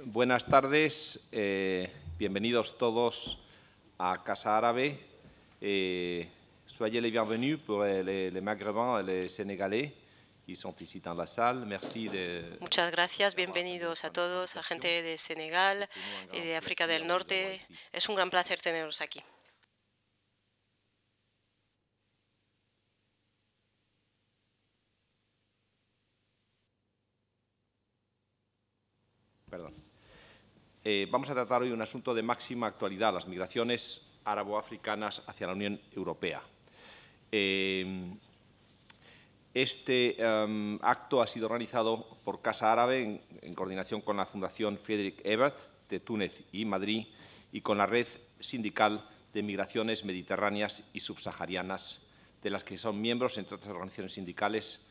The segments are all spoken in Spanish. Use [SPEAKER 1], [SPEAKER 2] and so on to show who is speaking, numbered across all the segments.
[SPEAKER 1] Buenas tardes, bienvenidos todos a Casa Árabe. Soyez les bienvenus pour les Maghrébins et les Sénégalais qui sont ici dans la salle. Merci de...
[SPEAKER 2] Muchas gracias, bienvenidos a todos, a gente de Senegal y de África del Norte. Es un gran placer teneros aquí.
[SPEAKER 1] Perdón. Vamos a tratar hoy un asunto de máxima actualidad, las migraciones árabo-africanas hacia la Unión Europea. Este acto ha sido organizado por Casa Árabe en coordinación con la Fundación Friedrich Ebert de Túnez y Madrid y con la Red Sindical de Migraciones Mediterráneas y Subsaharianas, de las que son miembros, entre otras organizaciones sindicales,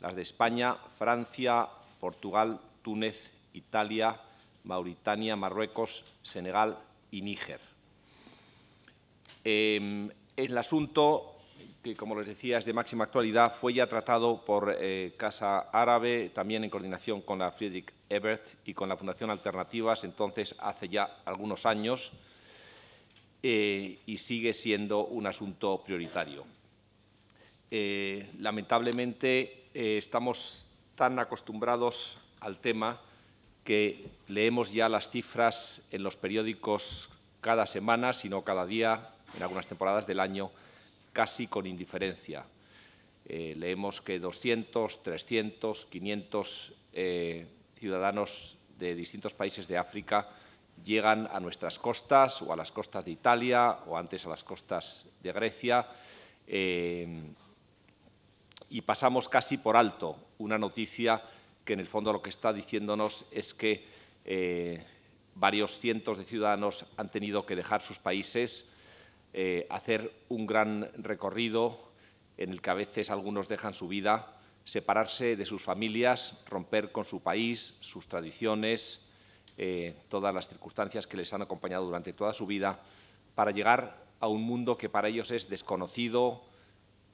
[SPEAKER 1] las de España, Francia, Portugal, Túnez, Italia, Mauritania, Marruecos, Senegal y Níger. El asunto, que como les decía es de máxima actualidad, fue ya tratado por Casa Árabe, también en coordinación con la Friedrich Ebert y con la Fundación Alternativas, entonces hace ya algunos años, y sigue siendo un asunto prioritario. Lamentablemente estamos tan acostumbrados al tema que leemos ya las cifras en los periódicos cada semana, si no cada día, en algunas temporadas del año, casi con indiferencia. Leemos que 200, 300, 500 ciudadanos de distintos países de África llegan a nuestras costas o a las costas de Italia o antes a las costas de Grecia y pasamos casi por alto una noticia que en el fondo lo que está diciéndonos es que varios cientos de ciudadanos han tenido que dejar sus países, hacer un gran recorrido en el que a veces algunos dejan su vida, separarse de sus familias, romper con su país, sus tradiciones, todas las circunstancias que les han acompañado durante toda su vida, para llegar a un mundo que para ellos es desconocido,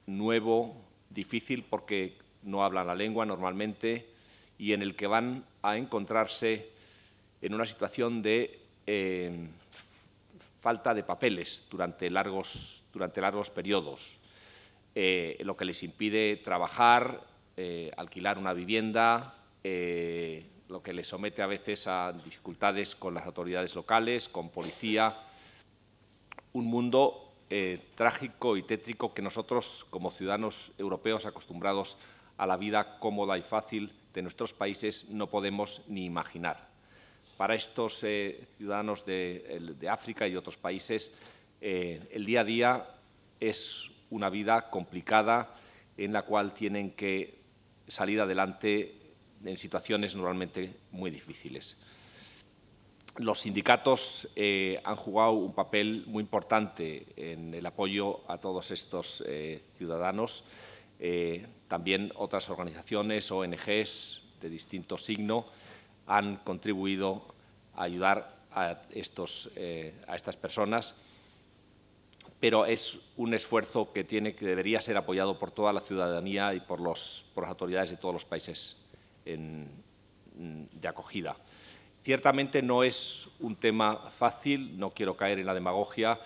[SPEAKER 1] nuevo, difícil porque no hablan la lengua normalmente, y en el que van a encontrarse en una situación de falta de papeles durante largos periodos, lo que les impide trabajar, alquilar una vivienda, lo que les somete a veces a dificultades con las autoridades locales, con policía. Un mundo trágico y tétrico que nosotros, como ciudadanos europeos acostumbrados a la vida cómoda y fácil de nuestros países, no podemos ni imaginar. Para estos ciudadanos de África y de otros países, el día a día es una vida complicada en la cual tienen que salir adelante en situaciones normalmente muy difíciles. Los sindicatos han jugado un papel muy importante en el apoyo a todos estos ciudadanos. También otras organizaciones, ONGs de distinto signo, han contribuido a ayudar a estas personas, pero es un esfuerzo que debería ser apoyado por toda la ciudadanía y por las autoridades de todos los países de acogida. Ciertamente no es un tema fácil, no quiero caer en la demagogia,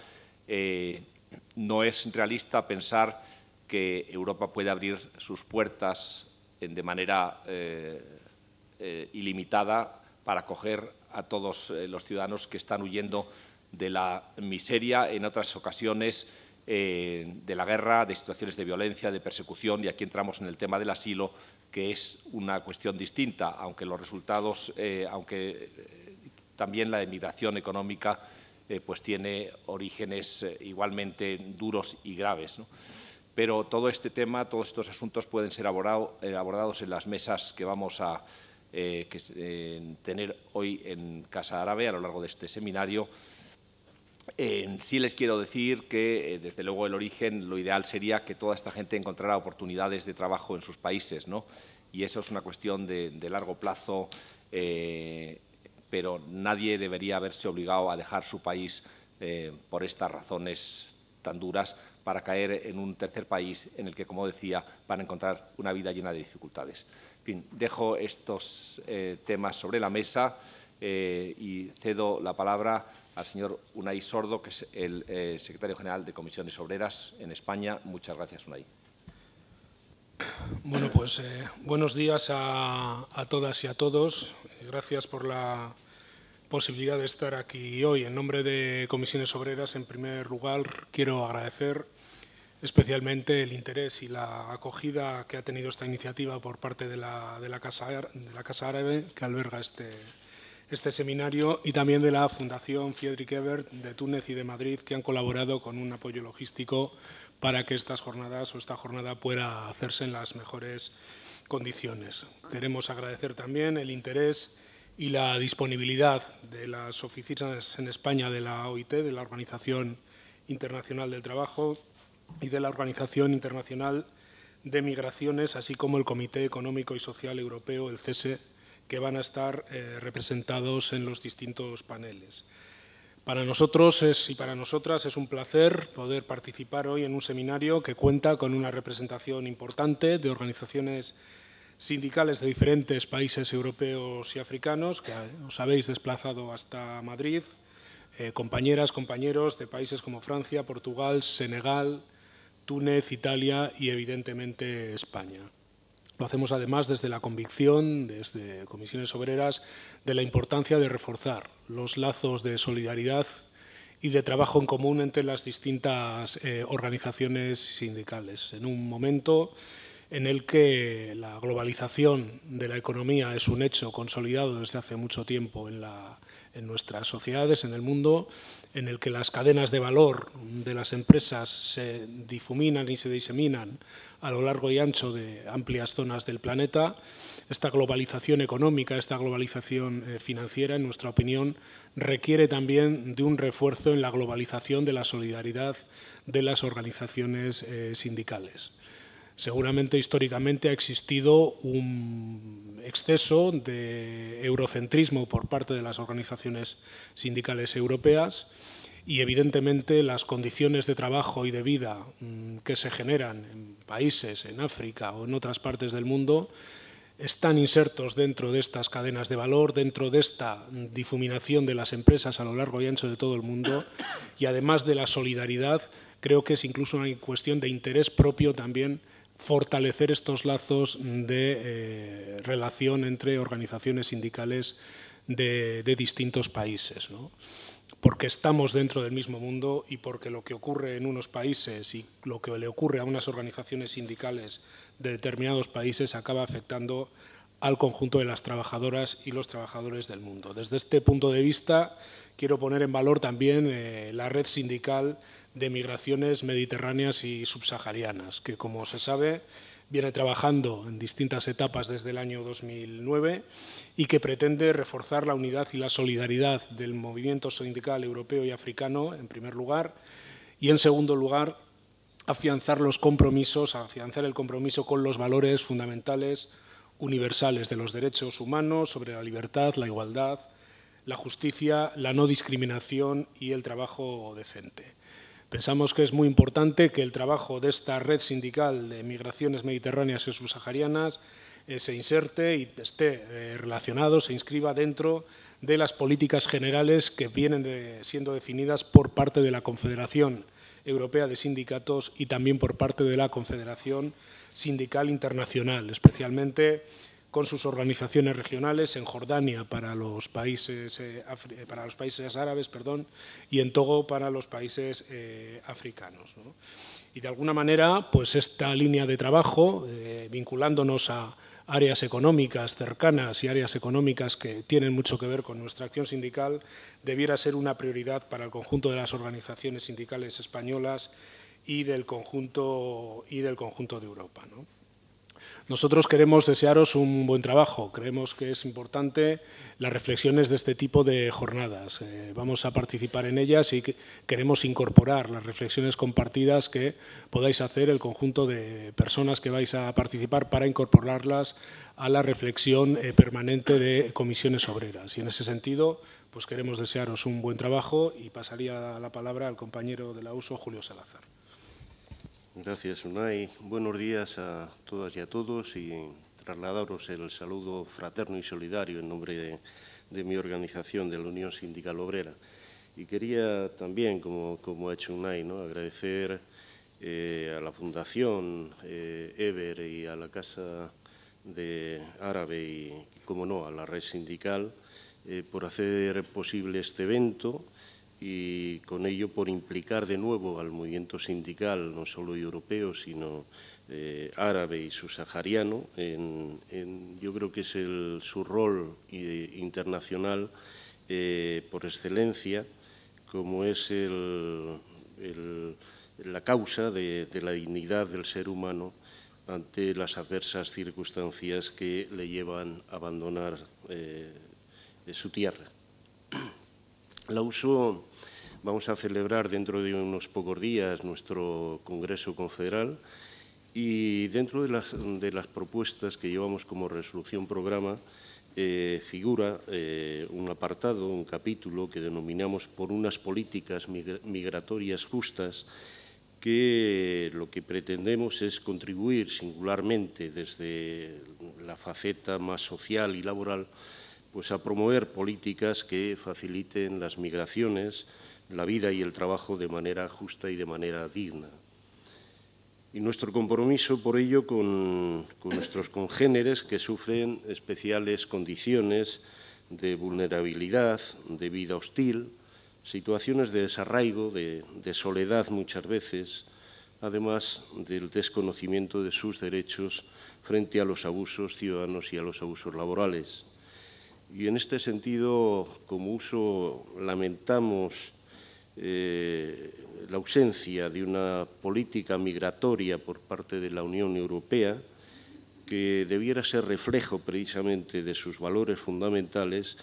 [SPEAKER 1] no es realista pensar que Europa puede abrir sus puertas de manera ilimitada para acoger a todos los ciudadanos que están huyendo de la miseria, en otras ocasiones de la guerra, de situaciones de violencia, de persecución, y aquí entramos en el tema del asilo, que es una cuestión distinta, aunque los resultados, aunque también la emigración económica pues tiene orígenes igualmente duros y graves, ¿no? Pero todo este tema, todos estos asuntos pueden ser abordados en las mesas que vamos a tener hoy en Casa Árabe a lo largo de este seminario. Sí les quiero decir que, desde luego, el origen, lo ideal sería que toda esta gente encontrara oportunidades de trabajo en sus países, ¿no? Y eso es una cuestión de largo plazo, pero nadie debería verse obligado a dejar su país por estas razones tan duras para caer en un tercer país en el que, como decía, van a encontrar una vida llena de dificultades. En fin, dejo estos temas sobre la mesa y cedo la palabra al señor Unai Sordo, que es el secretario general de Comisiones Obreras en España. Muchas gracias, Unai.
[SPEAKER 3] Bueno, pues buenos días a todas y a todos. Gracias por la posibilidad de estar aquí hoy. En nombre de Comisiones Obreras, en primer lugar, quiero agradecer especialmente el interés y la acogida que ha tenido esta iniciativa por parte de la Casa Árabe, que alberga este seminario, y también de la Fundación Friedrich Ebert de Túnez y de Madrid, que han colaborado con un apoyo logístico para que esta jornada pueda hacerse en las mejores condiciones. Queremos agradecer también el interés y la disponibilidad de las oficinas en España de la OIT, de la Organización Internacional del Trabajo, y de la Organización Internacional de Migraciones, así como el Comité Económico y Social Europeo, el CESE, que van a estar representados en los distintos paneles. Para nosotros y para nosotras es un placer poder participar hoy en un seminario que cuenta con una representación importante de organizaciones sindicales de diferentes países europeos y africanos, que os habéis desplazado hasta Madrid, compañeras, compañeros de países como Francia, Portugal, Senegal, Túnez, Italia y, evidentemente, España. Lo hacemos, además, desde la convicción, desde Comisiones Obreras, de la importancia de reforzar los lazos de solidaridad y de trabajo en común entre las distintas organizaciones sindicales. En un momento en el que la globalización de la economía es un hecho consolidado desde hace mucho tiempo en nuestras sociedades, en el mundo, en el que las cadenas de valor de las empresas se difuminan y se diseminan a lo largo y ancho de amplias zonas del planeta. Esta globalización económica, esta globalización financiera, en nuestra opinión, requiere también de un refuerzo en la globalización de la solidaridad de las organizaciones sindicales. Seguramente, históricamente, ha existido un exceso de eurocentrismo por parte de las organizaciones sindicales europeas y, evidentemente, las condiciones de trabajo y de vida que se generan en países, en África o en otras partes del mundo, están insertos dentro de estas cadenas de valor, dentro de esta difuminación de las empresas a lo largo y ancho de todo el mundo, y además de la solidaridad, creo que es incluso una cuestión de interés propio también fortalecer estos lazos de relación entre organizaciones sindicales de distintos países, ¿no? Porque estamos dentro del mismo mundo y porque lo que ocurre en unos países y lo que le ocurre a unas organizaciones sindicales de determinados países acaba afectando al conjunto de las trabajadoras y los trabajadores del mundo. Desde este punto de vista, quiero poner en valor también la red sindical de migraciones mediterráneas y subsaharianas, que, como se sabe, viene trabajando en distintas etapas desde el año 2009 y que pretende reforzar la unidad y la solidaridad del movimiento sindical europeo y africano, en primer lugar, y, en segundo lugar, afianzar el compromiso con los valores fundamentales universales de los derechos humanos sobre la libertad, la igualdad, la justicia, la no discriminación y el trabajo decente. Pensamos que es muy importante que el trabajo de esta red sindical de migraciones mediterráneas y subsaharianas se inserte y esté relacionado, se inscriba dentro de las políticas generales que vienen siendo definidas por parte de la Confederación Europea de Sindicatos y también por parte de la Confederación Sindical Internacional, especialmente con sus organizaciones regionales en Jordania para los países árabes, y en Togo para los países africanos, ¿no? Y, de alguna manera, pues esta línea de trabajo, vinculándonos a áreas económicas cercanas y áreas económicas que tienen mucho que ver con nuestra acción sindical, debiera ser una prioridad para el conjunto de las organizaciones sindicales españolas y del conjunto de Europa, ¿no? Nosotros queremos desearos un buen trabajo. Creemos que es importante las reflexiones de este tipo de jornadas. Vamos a participar en ellas y queremos incorporar las reflexiones compartidas que podáis hacer el conjunto de personas que vais a participar para incorporarlas a la reflexión permanente de comisiones obreras. Y en ese sentido, pues queremos desearos un buen trabajo y pasaría la palabra al compañero de la USO, Julio Salazar.
[SPEAKER 4] Gracias, Unai. Buenos días a todas y a todos y trasladaros el saludo fraterno y solidario en nombre de mi organización, de la Unión Sindical Obrera. Y quería también, como ha hecho Unai, ¿no?, agradecer a la Fundación EBER y a la Casa de Árabe y, como no, a la Red Sindical por hacer posible este evento y con ello por implicar de nuevo al movimiento sindical, no solo europeo, sino árabe y subsahariano, yo creo que es su rol internacional por excelencia, como es la causa de la dignidad del ser humano ante las adversas circunstancias que le llevan a abandonar su tierra. La USO vamos a celebrar dentro de unos pocos días nuestro Congreso Confederal y dentro de las propuestas que llevamos como resolución programa figura un apartado, un capítulo que denominamos por unas políticas migratorias justas, que lo que pretendemos es contribuir singularmente desde la faceta más social y laboral pues a promover políticas que faciliten las migraciones, la vida y el trabajo de manera justa y de manera digna. Y nuestro compromiso, por ello, con nuestros congéneres que sufren especiales condiciones de vulnerabilidad, de vida hostil, situaciones de desarraigo, de soledad muchas veces, además del desconocimiento de sus derechos frente a los abusos ciudadanos y a los abusos laborales. Y en este sentido, como USO, lamentamos la ausencia de una política migratoria por parte de la Unión Europea que debiera ser reflejo precisamente de sus valores fundamentales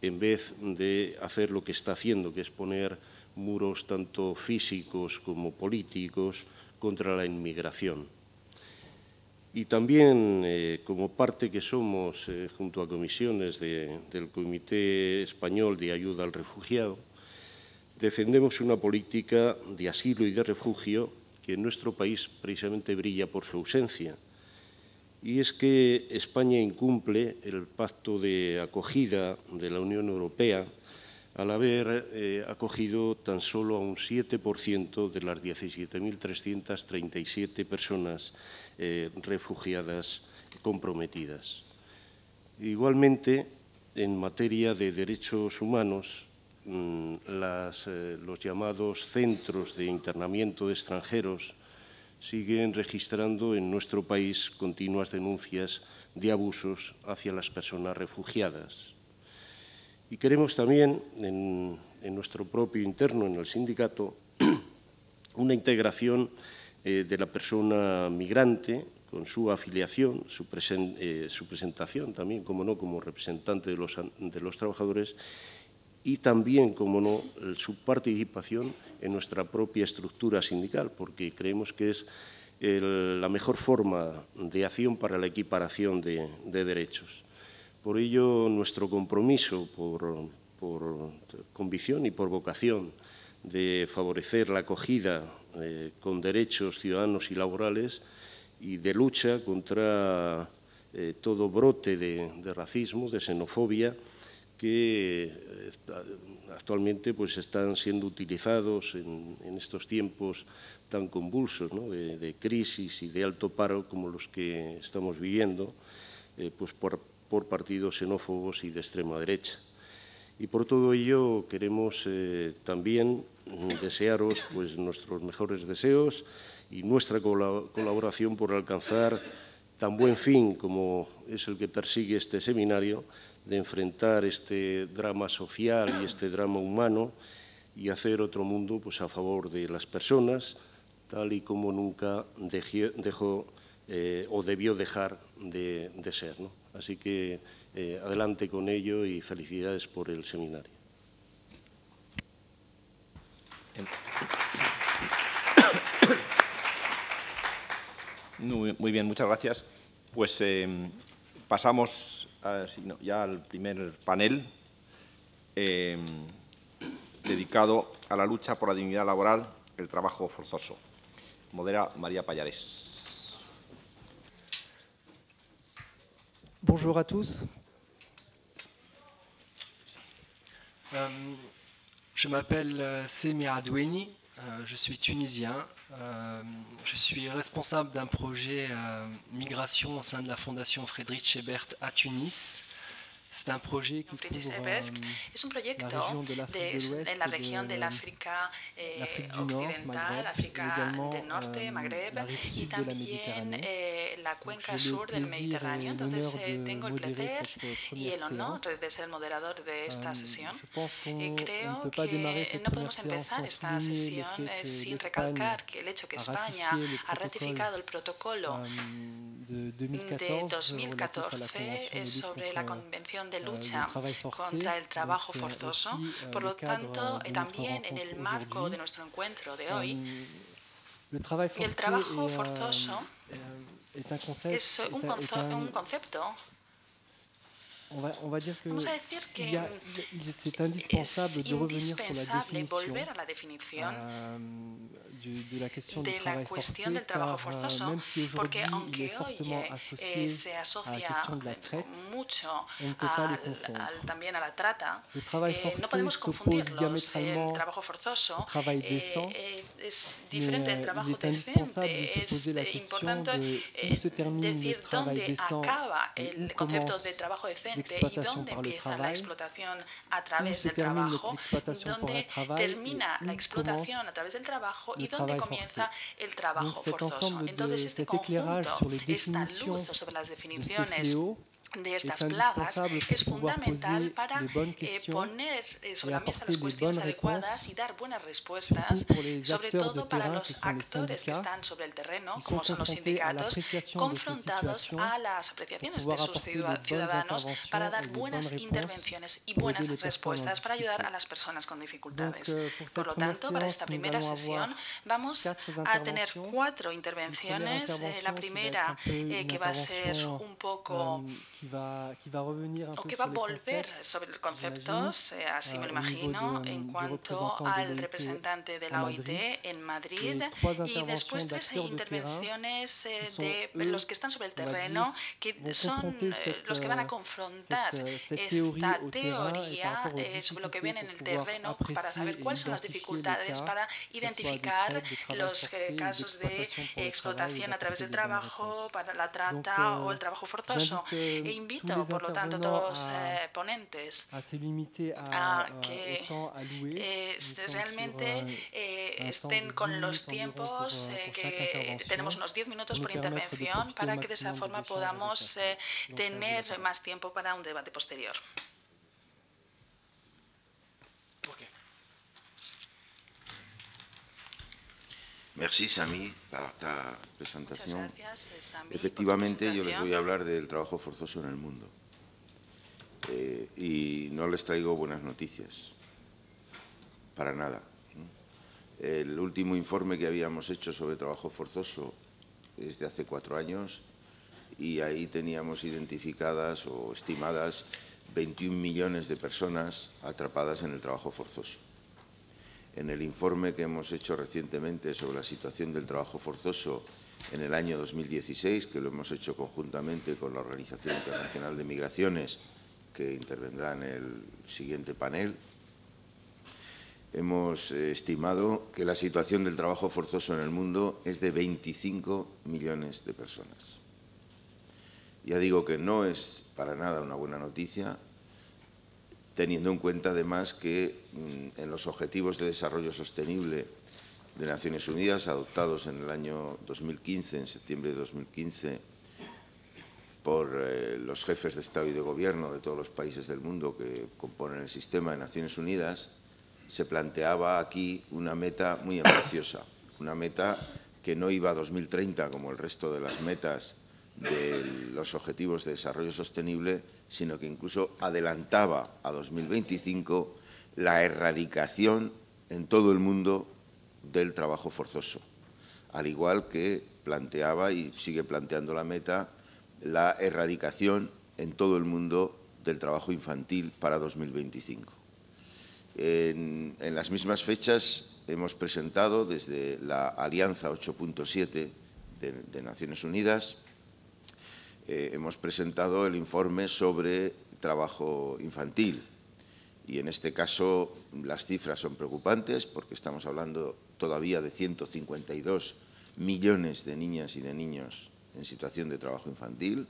[SPEAKER 4] en vez de hacer lo que está haciendo, que es poner muros tanto físicos como políticos contra la inmigración. Y también, como parte que somos, junto a comisiones del Comité Español de Ayuda al Refugiado, defendemos una política de asilo y de refugio que en nuestro país precisamente brilla por su ausencia. Y es que España incumple el pacto de acogida de la Unión Europea al haber acogido tan solo a un 7% de las 17.337 personas refugiadas comprometidas. Igualmente, en materia de derechos humanos, los llamados centros de internamiento de extranjeros siguen registrando en nuestro país continuas denuncias de abusos hacia las personas refugiadas. Y queremos también, en nuestro propio interno, en el sindicato, una integración de la persona migrante con su afiliación, su presentación también, como no, como representante de los trabajadores y también, como no, su participación en nuestra propia estructura sindical, porque creemos que es la mejor forma de acción para la equiparación de derechos. Por ello, nuestro compromiso por convicción y por vocación de favorecer la acogida con derechos ciudadanos y laborales y de lucha contra todo brote de racismo, de xenofobia, que actualmente pues, están siendo utilizados en estos tiempos tan convulsos, ¿no?, de crisis y de alto paro como los que estamos viviendo, pues por partidos xenófobos y de extrema derecha. Y por todo ello queremos también desearos pues, nuestros mejores deseos y nuestra colaboración por alcanzar tan buen fin como es el que persigue este seminario, de enfrentar este drama social y este drama humano y hacer otro mundo pues, a favor de las personas, tal y como nunca dejó o debió dejar de ser, ¿no? Así que adelante con ello y felicidades por el seminario.
[SPEAKER 1] Muy bien, muchas gracias. Pues pasamos ya al primer panel dedicado a la lucha por la dignidad laboral, el trabajo forzoso. Modera María Pallares.
[SPEAKER 5] Bonjour à tous. Je m'appelle Semir Adoueni, je suis tunisien. Je suis responsable d'un projet migration au sein de la Fondation Friedrich Ebert à Tunis. C'est un projet qui couvre la région de l'Afrique de l'Ouest, l'Afrique du Nord, Maghreb, et également la rive sud de la Méditerranée. J'ai le plaisir et l'honneur de modérer cette première séance. Je pense qu'on ne peut pas démarrer cette première séance sans souligner le fait que l'Espagne a ratifié le protocole de 2014 relatif à la Convention de lucha contra el trabajo forzoso. Por lo tanto, también en el marco de nuestro encuentro de hoy, el trabajo forzoso es un concepto. On va dire que c'est indispensable de revenir sur la définition de la question du travail forcé, car même si aujourd'hui il est fortement associé à la question de la traite, on ne peut pas les confondre. Le travail forcé s'oppose diamétralement au travail décent, mais il est indispensable de se poser la question de où se termine le travail décent et où commence l'exploitation par le travail, où se termine l'exploitation par le travail et où commence le travail forcé. Donc cet ensemble, cet éclairage sur les définitions de ces fléaux est indispensable pour pouvoir poser les bonnes questions et apporter les bonnes réponses, surtout pour les acteurs de terrain qui sont les syndicats, qui sont confrontés à l'appréciation de ces situations pour pouvoir apporter les bonnes interventions et les bonnes réponses pour aider les personnes en difficulté. Donc pour cette première séance, nous allons avoir 4 interventions. Une première intervention qui va être un peu une intervention qui va revenir un peu sur les conceptos, así me lo imagino, en cuanto al representante de la OIT en Madrid, y después 3 intervenciones de los que están sobre el terreno, que son los que van a confrontar esta teoría sobre lo que ven en el terreno para saber cuáles son las dificultades para identificar los casos de explotación a través del trabajo, para la trata o el trabajo forzoso. E invito, por lo tanto, a todos los ponentes a que realmente estén con los tiempos, que tenemos unos 10 minutos por intervención para que de esa forma podamos tener más tiempo para un debate posterior.
[SPEAKER 6] Merci Sami por ta presentación. Efectivamente, yo les voy a hablar del trabajo forzoso en el mundo. Y no les traigo buenas noticias, para nada. El último informe que habíamos hecho sobre trabajo forzoso es de hace 4 años y ahí teníamos identificadas o estimadas 21 millones de personas atrapadas en el trabajo forzoso. En el informe que hemos hecho recientemente sobre la situación del trabajo forzoso en el año 2016, que lo hemos hecho conjuntamente con la Organización Internacional de Migraciones, que intervendrá en el siguiente panel, hemos estimado que la situación del trabajo forzoso en el mundo es de 25 millones de personas. Ya digo que no es para nada una buena noticia, teniendo en cuenta además que en los Objetivos de Desarrollo Sostenible de Naciones Unidas, adoptados en el año 2015, en septiembre de 2015, por los jefes de Estado y de Gobierno de todos los países del mundo que componen el sistema de Naciones Unidas, se planteaba aquí una meta muy ambiciosa, una meta que no iba a 2030 como el resto de las metas de los Objetivos de Desarrollo Sostenible, sino que incluso adelantaba a 2025 la erradicación en todo el mundo del trabajo forzoso, al igual que planteaba y sigue planteando la meta la erradicación en todo el mundo del trabajo infantil para 2025. En las mismas fechas hemos presentado desde la Alianza 8.7 de Naciones Unidas, hemos presentado el informe sobre trabajo infantil. Y en este caso las cifras son preocupantes porque estamos hablando todavía de 152 millones de niñas y de niños en situación de trabajo infantil.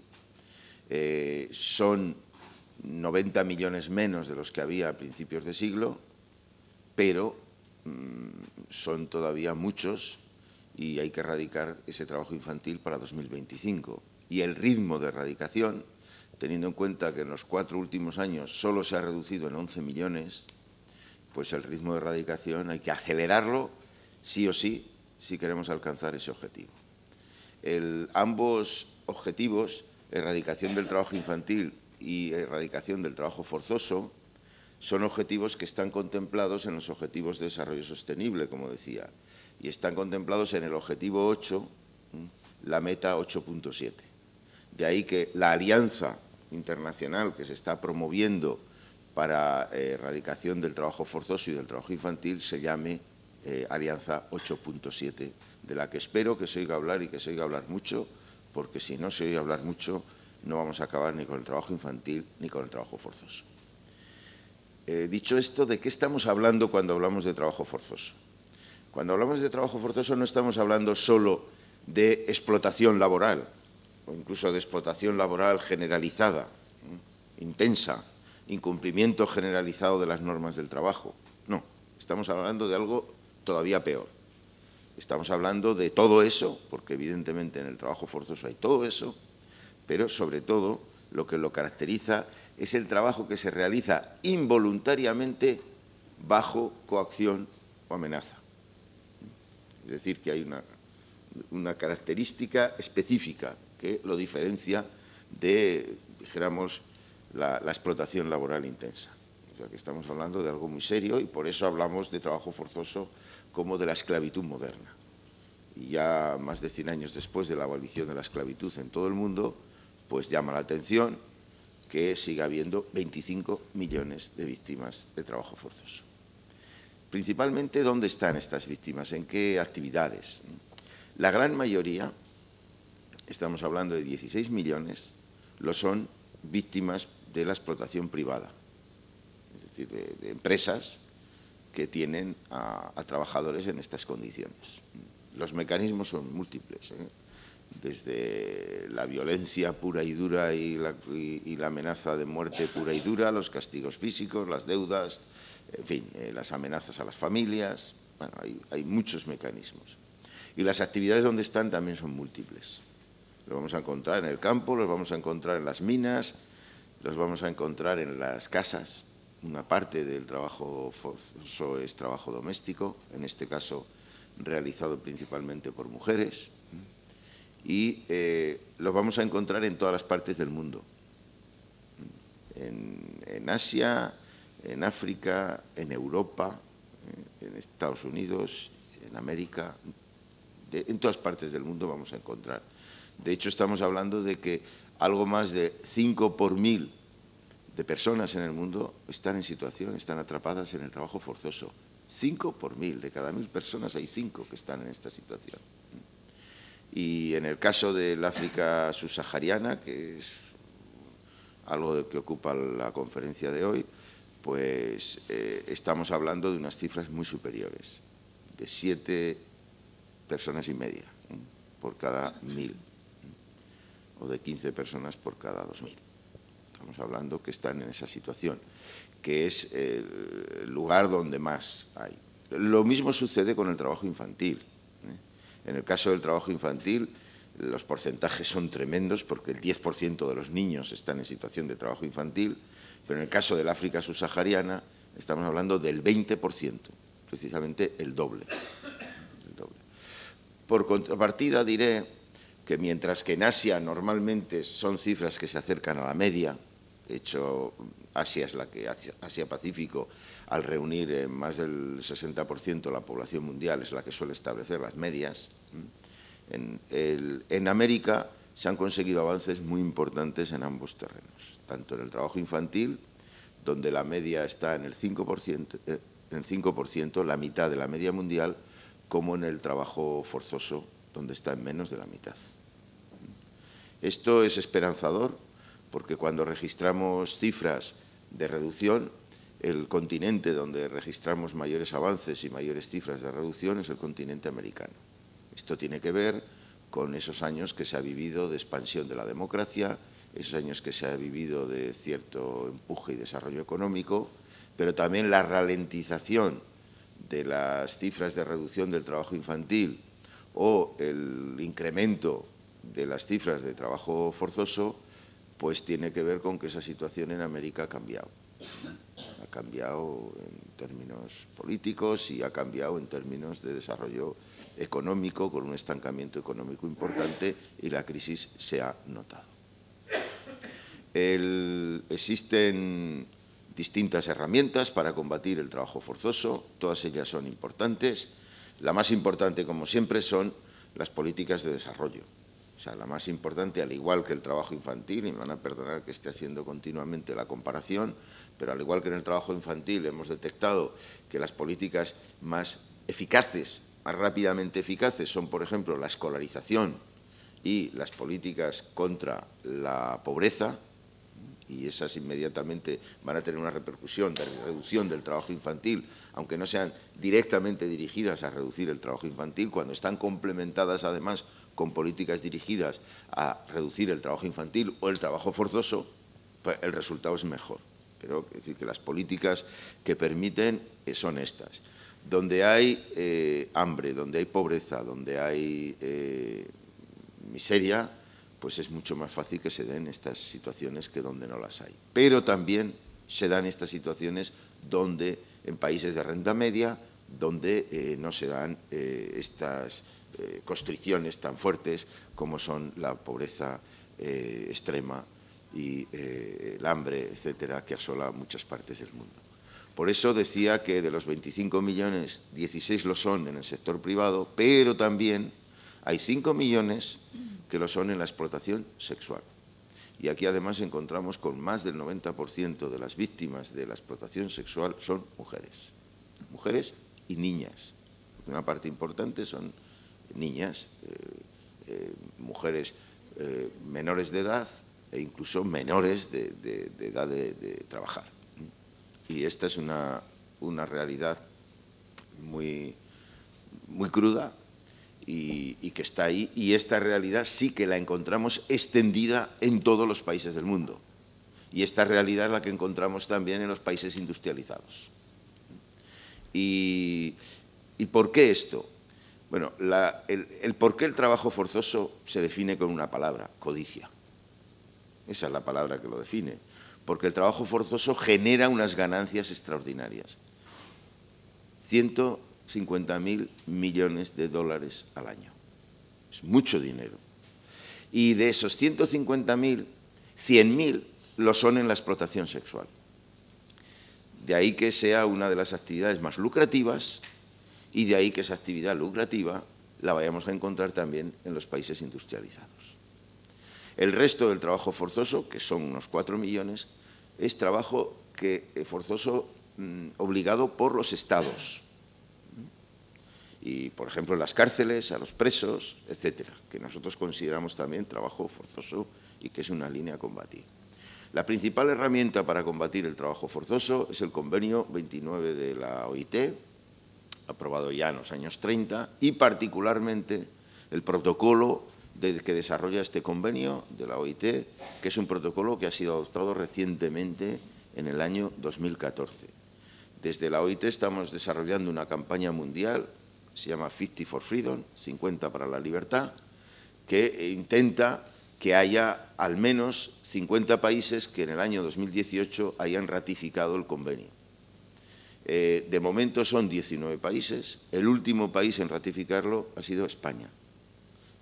[SPEAKER 6] Son 90 millones menos de los que había a principios de siglo, pero son todavía muchos y hay que erradicar ese trabajo infantil para 2025. Y el ritmo de erradicación, teniendo en cuenta que en los 4 últimos años solo se ha reducido en 11 millones, pues el ritmo de erradicación hay que acelerarlo sí o sí si queremos alcanzar ese objetivo. Ambos objetivos, erradicación del trabajo infantil y erradicación del trabajo forzoso, son objetivos que están contemplados en los Objetivos de Desarrollo Sostenible, como decía, y están contemplados en el Objetivo 8, la meta 8.7. De ahí que la alianza internacional que se está promoviendo para erradicación del trabajo forzoso y del trabajo infantil se llame Alianza 8.7, de la que espero que se oiga hablar y que se oiga hablar mucho, porque si no se oye hablar mucho no vamos a acabar ni con el trabajo infantil ni con el trabajo forzoso. Dicho esto, ¿de qué estamos hablando cuando hablamos de trabajo forzoso? Cuando hablamos de trabajo forzoso no estamos hablando solo de explotación laboral, o incluso de explotación laboral generalizada, intensa, incumplimiento generalizado de las normas del trabajo. No, estamos hablando de algo todavía peor. Estamos hablando de todo eso, porque evidentemente en el trabajo forzoso hay todo eso, pero sobre todo lo que lo caracteriza es el trabajo que se realiza involuntariamente bajo coacción o amenaza. Es decir, que hay una característica específica que lo diferencia de, dijéramos, la explotación laboral intensa. O sea, que estamos hablando de algo muy serio y por eso hablamos de trabajo forzoso como de la esclavitud moderna. Y ya más de 100 años después de la abolición de la esclavitud en todo el mundo, pues llama la atención que siga habiendo 25 millones de víctimas de trabajo forzoso. Principalmente, ¿dónde están estas víctimas? ¿En qué actividades? La gran mayoría, estamos hablando de 16 millones, lo son víctimas de la explotación privada, es decir, de empresas que tienen a trabajadores en estas condiciones. Los mecanismos son múltiples, desde la violencia pura y dura y la amenaza de muerte pura y dura, los castigos físicos, las deudas, en fin, las amenazas a las familias. Bueno, hay muchos mecanismos. Y las actividades donde están también son múltiples. Los vamos a encontrar en el campo, los vamos a encontrar en las minas, los vamos a encontrar en las casas. Una parte del trabajo forzoso es trabajo doméstico, en este caso realizado principalmente por mujeres. Y los vamos a encontrar en todas las partes del mundo, en Asia, en África, en Europa, en Estados Unidos, en América, en todas partes del mundo vamos a encontrar. De hecho, estamos hablando de que algo más de 5 por 1000 de personas en el mundo están en situación, están atrapadas en el trabajo forzoso. 5 por 1000, de cada 1000 personas hay 5 que están en esta situación. Y en el caso del África subsahariana, que es algo que ocupa la conferencia de hoy, pues estamos hablando de unas cifras muy superiores, de 7 personas y media por cada 1000, o de 15 personas por cada 2000. Estamos hablando que están en esa situación, que es el lugar donde más hay. Lo mismo sucede con el trabajo infantil. En el caso del trabajo infantil, los porcentajes son tremendos porque el 10% de los niños están en situación de trabajo infantil, pero en el caso del África subsahariana estamos hablando del 20%, precisamente el doble. Por contrapartida diré que mientras que en Asia normalmente son cifras que se acercan a la media, de hecho Asia-Pacífico, al reunir más del 60% de la población mundial, es la que suele establecer las medias. En América se han conseguido avances muy importantes en ambos terrenos, tanto en el trabajo infantil, donde la media está en el 5%, la mitad de la media mundial, como en el trabajo forzoso, donde está en menos de la mitad. Esto es esperanzador, porque cuando registramos cifras de reducción, el continente donde registramos mayores avances y mayores cifras de reducción es el continente americano. Esto tiene que ver con esos años que se ha vivido de expansión de la democracia, esos años que se ha vivido de cierto empuje y desarrollo económico, pero también la ralentización de las cifras de reducción del trabajo infantil o el incremento de las cifras de trabajo forzoso, pues tiene que ver con que esa situación en América ha cambiado. Ha cambiado en términos políticos y ha cambiado en términos de desarrollo económico, con un estancamiento económico importante, y la crisis se ha notado. Existen distintas herramientas para combatir el trabajo forzoso, todas ellas son importantes. La más importante, como siempre, son las políticas de desarrollo. O sea, la más importante, al igual que el trabajo infantil, y me van a perdonar que esté haciendo continuamente la comparación, pero al igual que en el trabajo infantil hemos detectado que las políticas más eficaces, más rápidamente eficaces, son, por ejemplo, la escolarización y las políticas contra la pobreza, y esas inmediatamente van a tener una repercusión de reducción del trabajo infantil, aunque no sean directamente dirigidas a reducir el trabajo infantil, cuando están complementadas además con políticas dirigidas a reducir el trabajo infantil o el trabajo forzoso, pues el resultado es mejor. Pero es decir, que las políticas que permiten son estas. Donde hay hambre, donde hay pobreza, donde hay miseria, pues es mucho más fácil que se den estas situaciones que donde no las hay. Pero también se dan estas situaciones donde, en países de renta media, donde no se dan estas constricciones tan fuertes como son la pobreza extrema y el hambre, etcétera, que asola muchas partes del mundo. Por eso decía que de los 25 millones, 16 lo son en el sector privado, pero también hay 5 millones que lo son en la explotación sexual. Y aquí además encontramos con más del 90% de las víctimas de la explotación sexual son mujeres. Mujeres y niñas. Una parte importante son niñas, mujeres menores de edad e incluso menores de edad de trabajar. Y esta es una realidad muy cruda y que está ahí, y esta realidad sí que la encontramos extendida en todos los países del mundo. Y esta realidad es la que encontramos también en los países industrializados. ¿Y por qué esto? Bueno, el por qué el trabajo forzoso se define con una palabra: codicia. Esa es la palabra que lo define. Porque el trabajo forzoso genera unas ganancias extraordinarias. 150.000 millones de dólares al año. Es mucho dinero. Y de esos 150.000, 100.000 lo son en la explotación sexual. De ahí que sea una de las actividades más lucrativas, y de ahí que esa actividad lucrativa la vayamos a encontrar también en los países industrializados. El resto del trabajo forzoso, que son unos 4 millones, es trabajo forzoso obligado por los estados. Y, por ejemplo, en las cárceles, a los presos, etcétera, que nosotros consideramos también trabajo forzoso y que es una línea a combatir. La principal herramienta para combatir el trabajo forzoso es el convenio 29 de la OIT, aprobado ya en los años 30, y particularmente el protocolo que desarrolla este convenio de la OIT, que es un protocolo que ha sido adoptado recientemente en el año 2014. Desde la OIT estamos desarrollando una campaña mundial, se llama 50 for Freedom, 50 para la libertad, que intenta que haya al menos 50 países que en el año 2018 hayan ratificado el convenio. De momento son 19 países, el último país en ratificarlo ha sido España.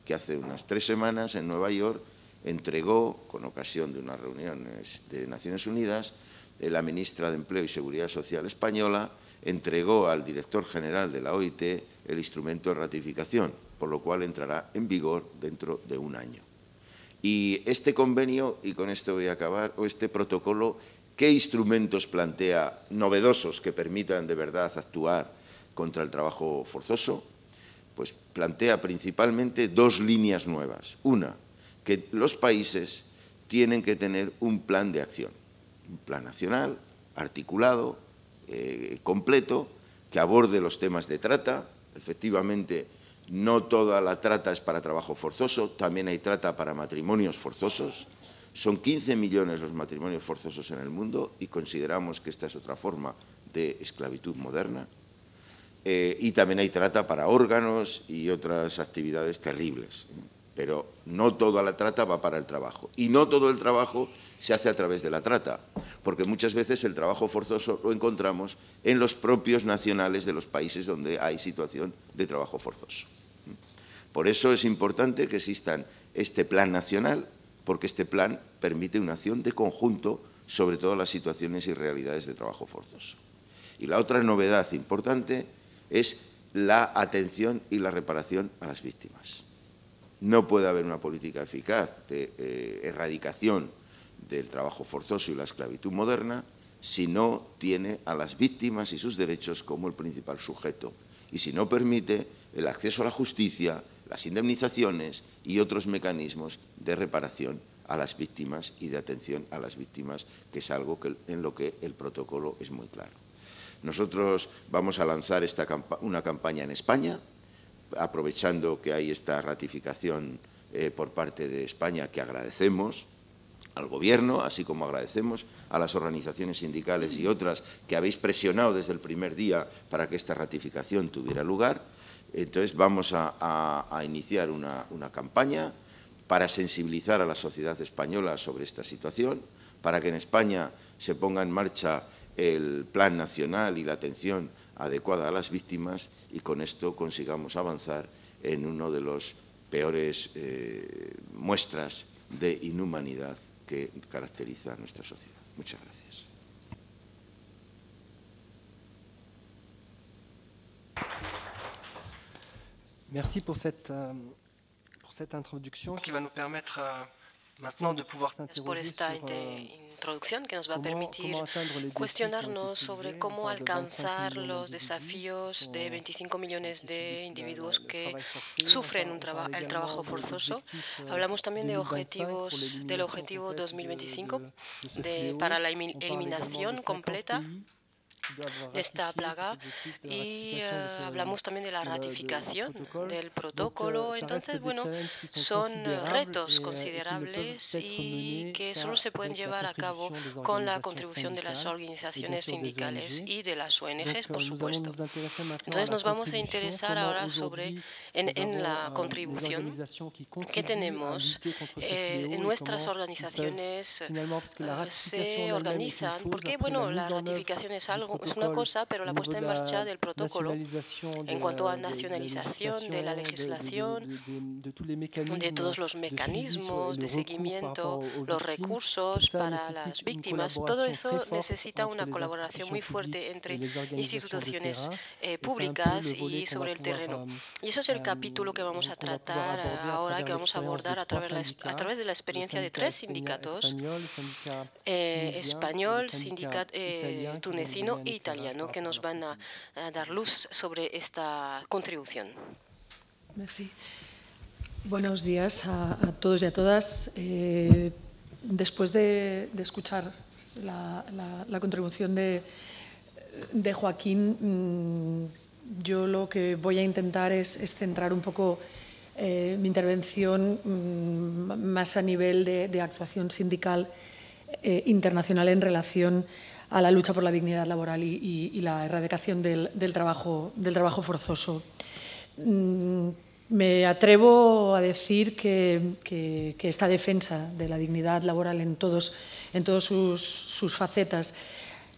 [SPEAKER 6] que hace unas 3 semanas en Nueva York entregó, con ocasión de unas reuniones de Naciones Unidas, la ministra de Empleo y Seguridad Social española entregó al director general de la OIT el instrumento de ratificación, por lo cual entrará en vigor dentro de un año. Y este convenio, y con esto voy a acabar, o este protocolo, ¿qué instrumentos plantea novedosos que permitan de verdad actuar contra el trabajo forzoso? Pues plantea principalmente 2 líneas nuevas. Una, que los países tienen que tener un plan de acción, un plan nacional, articulado, completo, que aborde los temas de trata. Efectivamente, no toda la trata es para trabajo forzoso, también hay trata para matrimonios forzosos. Son 15 millones los matrimonios forzosos en el mundo y consideramos que esta es otra forma de esclavitud moderna. Y también hay trata para órganos y otras actividades terribles. Pero no toda la trata va para el trabajo. Y no todo el trabajo se hace a través de la trata, porque muchas veces el trabajo forzoso lo encontramos en los propios nacionales de los países donde hay situación de trabajo forzoso. Por eso es importante que exista este plan nacional, porque este plan permite una acción de conjunto sobre todas las situaciones y realidades de trabajo forzoso. Y la otra novedad importante es la atención y la reparación a las víctimas. No puede haber una política eficaz de erradicación del trabajo forzoso y la esclavitud moderna si no tiene a las víctimas y sus derechos como el principal sujeto y si no permite el acceso a la justicia, las indemnizaciones y otros mecanismos de reparación a las víctimas y de atención a las víctimas, que es algo en lo que el protocolo es muy claro. Nosotros vamos a lanzar una campaña en España, aprovechando que hay esta ratificación por parte de España, que agradecemos al Gobierno, así como agradecemos a las organizaciones sindicales y otras que habéis presionado desde el primer día para que esta ratificación tuviera lugar. Entonces vamos a iniciar una campaña para sensibilizar a la sociedad española sobre esta situación, para que en España se ponga en marcha el Plan Nacional y la atención adecuada a las víctimas y con esto consigamos avanzar en uno de los peores muestras de inhumanidad que caracteriza a nuestra sociedad. Muchas gracias.
[SPEAKER 5] Merci pour cette introduction qui va nous permettre maintenant de pouvoir s'interroger sur
[SPEAKER 2] introducción que nos va a permitir cuestionarnos sobre cómo alcanzar los desafíos de 25 millones de individuos que sufren el trabajo forzoso. Hablamos también de del objetivo 2025 para la eliminación completa de esta plaga y hablamos también de la ratificación del protocolo. Entonces, bueno, son retos considerables y que solo se pueden llevar a cabo con la contribución de las organizaciones sindicales y de las ONGs, por supuesto. Entonces, nos vamos a interesar ahora en la contribución que tenemos. Nuestras organizaciones se organizan porque, bueno, la ratificación es una cosa, pero la puesta en marcha del protocolo en cuanto a nacionalización de la legislación, de todos los mecanismos de seguimiento, los recursos para las víctimas, todo eso necesita una colaboración muy fuerte entre instituciones públicas y sobre el terreno. Y eso es el capítulo que vamos a tratar ahora, que vamos a abordar a través de la experiencia de 3 sindicatos, español, sindicato tunecino e italiano, que nos van a dar luz sobre esta contribución.
[SPEAKER 7] Merci. Buenos días a todos y a todas. Después de escuchar la contribución de Joaquín, yo lo que voy a intentar es centrar un poco mi intervención más a nivel de actuación sindical internacional en relación a la lucha por la dignidad laboral y la erradicación del trabajo forzoso. Me atrevo a decir que esta defensa de la dignidad laboral en todos sus facetas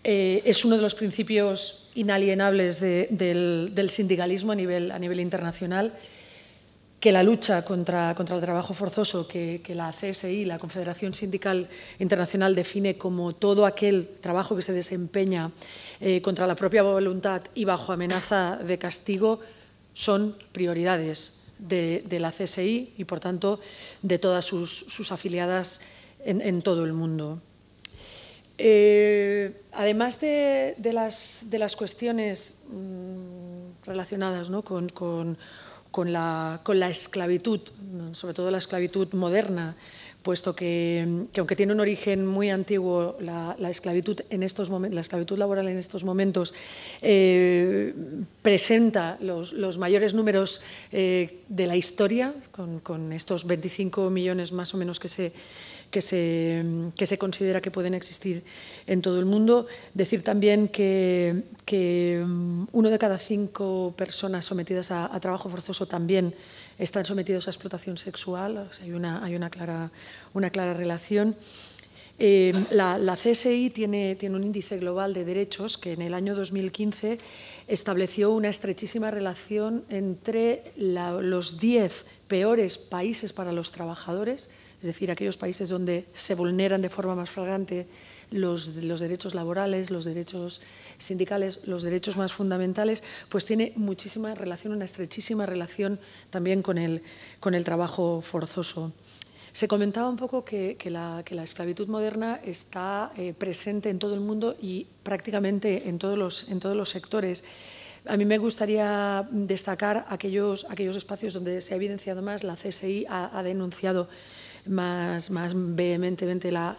[SPEAKER 7] es uno de los principios inalienables del sindicalismo a nivel internacional, que la lucha contra el trabajo forzoso, que la CSI, la Confederación Sindical Internacional, define como todo aquel trabajo que se desempeña contra la propia voluntad y bajo amenaza de castigo, son prioridades de la CSI y, por tanto, de todas sus afiliadas en todo el mundo. Además de las cuestiones relacionadas, ¿no?, con la esclavitud, sobre todo la esclavitud moderna, puesto que aunque tiene un origen muy antiguo, la esclavitud laboral en estos momentos presenta los mayores números de la historia, con estos 25 millones más o menos que se considera que pueden existir en todo el mundo. Decir también que 1 de cada 5 personas sometidas a trabajo forzoso también están sometidos a explotación sexual. O sea, hay una clara relación. La CSI tiene un índice global de derechos que en el año 2015 estableció una estrechísima relación entre los 10 peores países para los trabajadores, es decir, aquellos países donde se vulneran de forma más flagrante los derechos laborales, los derechos sindicales, los derechos más fundamentales, pues tiene muchísima relación, una estrechísima relación también con el trabajo forzoso. Se comentaba un poco que la esclavitud moderna está presente en todo el mundo y prácticamente en todos los sectores. A mí me gustaría destacar aquellos espacios donde se ha evidenciado más. La CSI ha denunciado más vehementemente la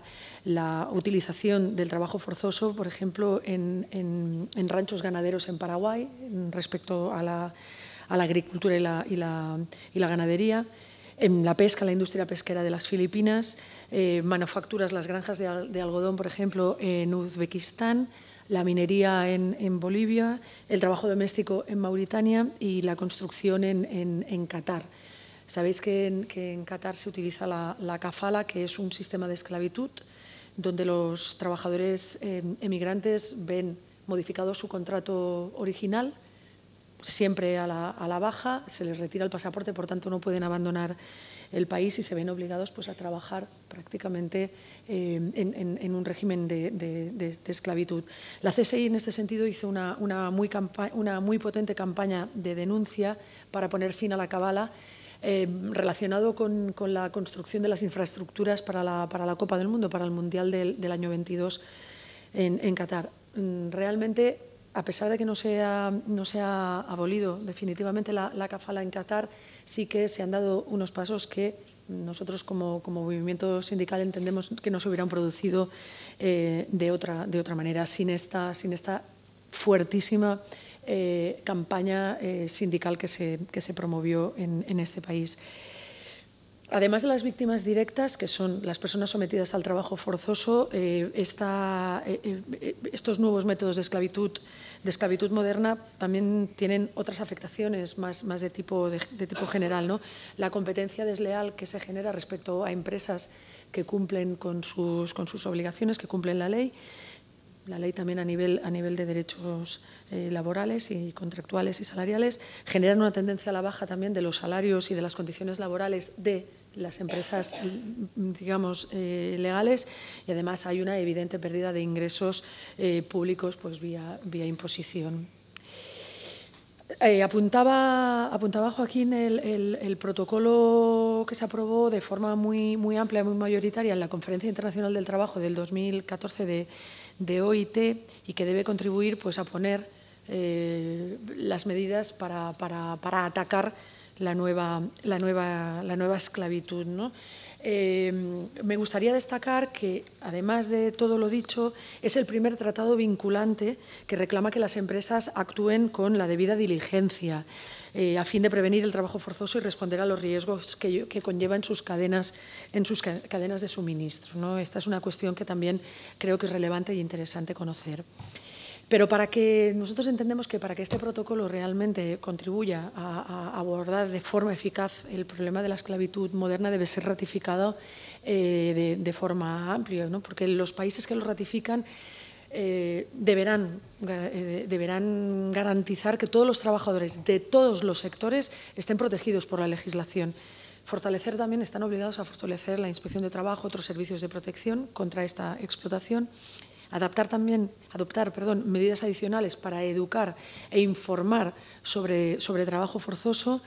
[SPEAKER 7] utilización del trabajo forzoso, por ejemplo, en ranchos ganaderos en Paraguay, respecto a la agricultura y la ganadería, en la pesca, la industria pesquera de las Filipinas, manufacturas, las granjas de algodón, por ejemplo, en Uzbekistán, la minería en Bolivia, el trabajo doméstico en Mauritania y la construcción en Qatar. Sabéis que en Qatar se utiliza la kafala, que es un sistema de esclavitud, donde los trabajadores emigrantes ven modificado su contrato original, siempre a la baja, se les retira el pasaporte, por tanto no pueden abandonar el país y se ven obligados pues, a trabajar prácticamente en un régimen de esclavitud. La CSI en este sentido hizo una muy potente campaña de denuncia para poner fin a la kafala, relacionado con la construcción de las infraestructuras para la Copa del Mundo, para el Mundial del año 22 en Qatar. Realmente, a pesar de que no se ha abolido definitivamente la kafala en Qatar, sí que se han dado unos pasos que nosotros como movimiento sindical entendemos que no se hubieran producido de otra manera, sin esta fuertísima campaña sindical que se promovió en este país. Además de las víctimas directas, que son las personas sometidas al trabajo forzoso, estos nuevos métodos de esclavitud moderna también tienen otras afectaciones más de tipo general, ¿no? La competencia desleal que se genera respecto a empresas que cumplen con sus obligaciones, que cumplen la ley también a nivel de derechos laborales y contractuales y salariales, generan una tendencia a la baja también de los salarios y de las condiciones laborales de las empresas, digamos, legales, y además hay una evidente pérdida de ingresos públicos pues vía imposición. Apuntaba Joaquín el protocolo que se aprobó de forma muy amplia, muy mayoritaria en la Conferencia Internacional del Trabajo del 2014 de OIT y que debe contribuir pues, a poner las medidas para atacar la nueva esclavitud, ¿no? Me gustaría destacar que, además de todo lo dicho, es el primer tratado vinculante que reclama que las empresas actúen con la debida diligencia a fin de prevenir el trabajo forzoso y responder a los riesgos que conlleva en sus cadenas de suministro, ¿no? Esta es una cuestión que también creo que es relevante e interesante conocer. Pero nosotros entendemos que para que este protocolo realmente contribuya a abordar de forma eficaz el problema de la esclavitud moderna debe ser ratificado de forma amplia, ¿no? Porque los países que lo ratifican deberán garantizar que todos los trabajadores de todos los sectores estén protegidos por la legislación. Están obligados a fortalecer la inspección de trabajo, otros servicios de protección contra esta explotación, adoptar medidas adicionales para educar e informar sobre trabajo forzoso,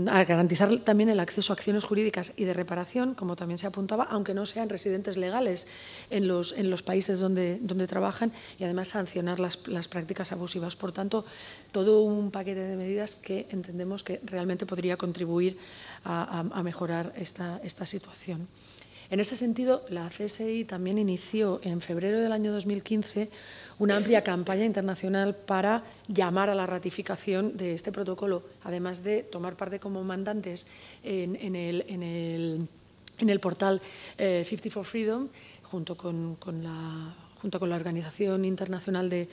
[SPEAKER 7] a garantizar también el acceso a acciones jurídicas y de reparación, como también se apuntaba, aunque no sean residentes legales en los países donde trabajan, y además sancionar las prácticas abusivas. Por tanto, todo un paquete de medidas que entendemos que realmente podría contribuir a mejorar esta situación. En este sentido, la CSI también inició en febrero del año 2015 una amplia campaña internacional para llamar a la ratificación de este protocolo, además de tomar parte como mandantes en el portal 50 for Freedom, junto con la Organización Internacional de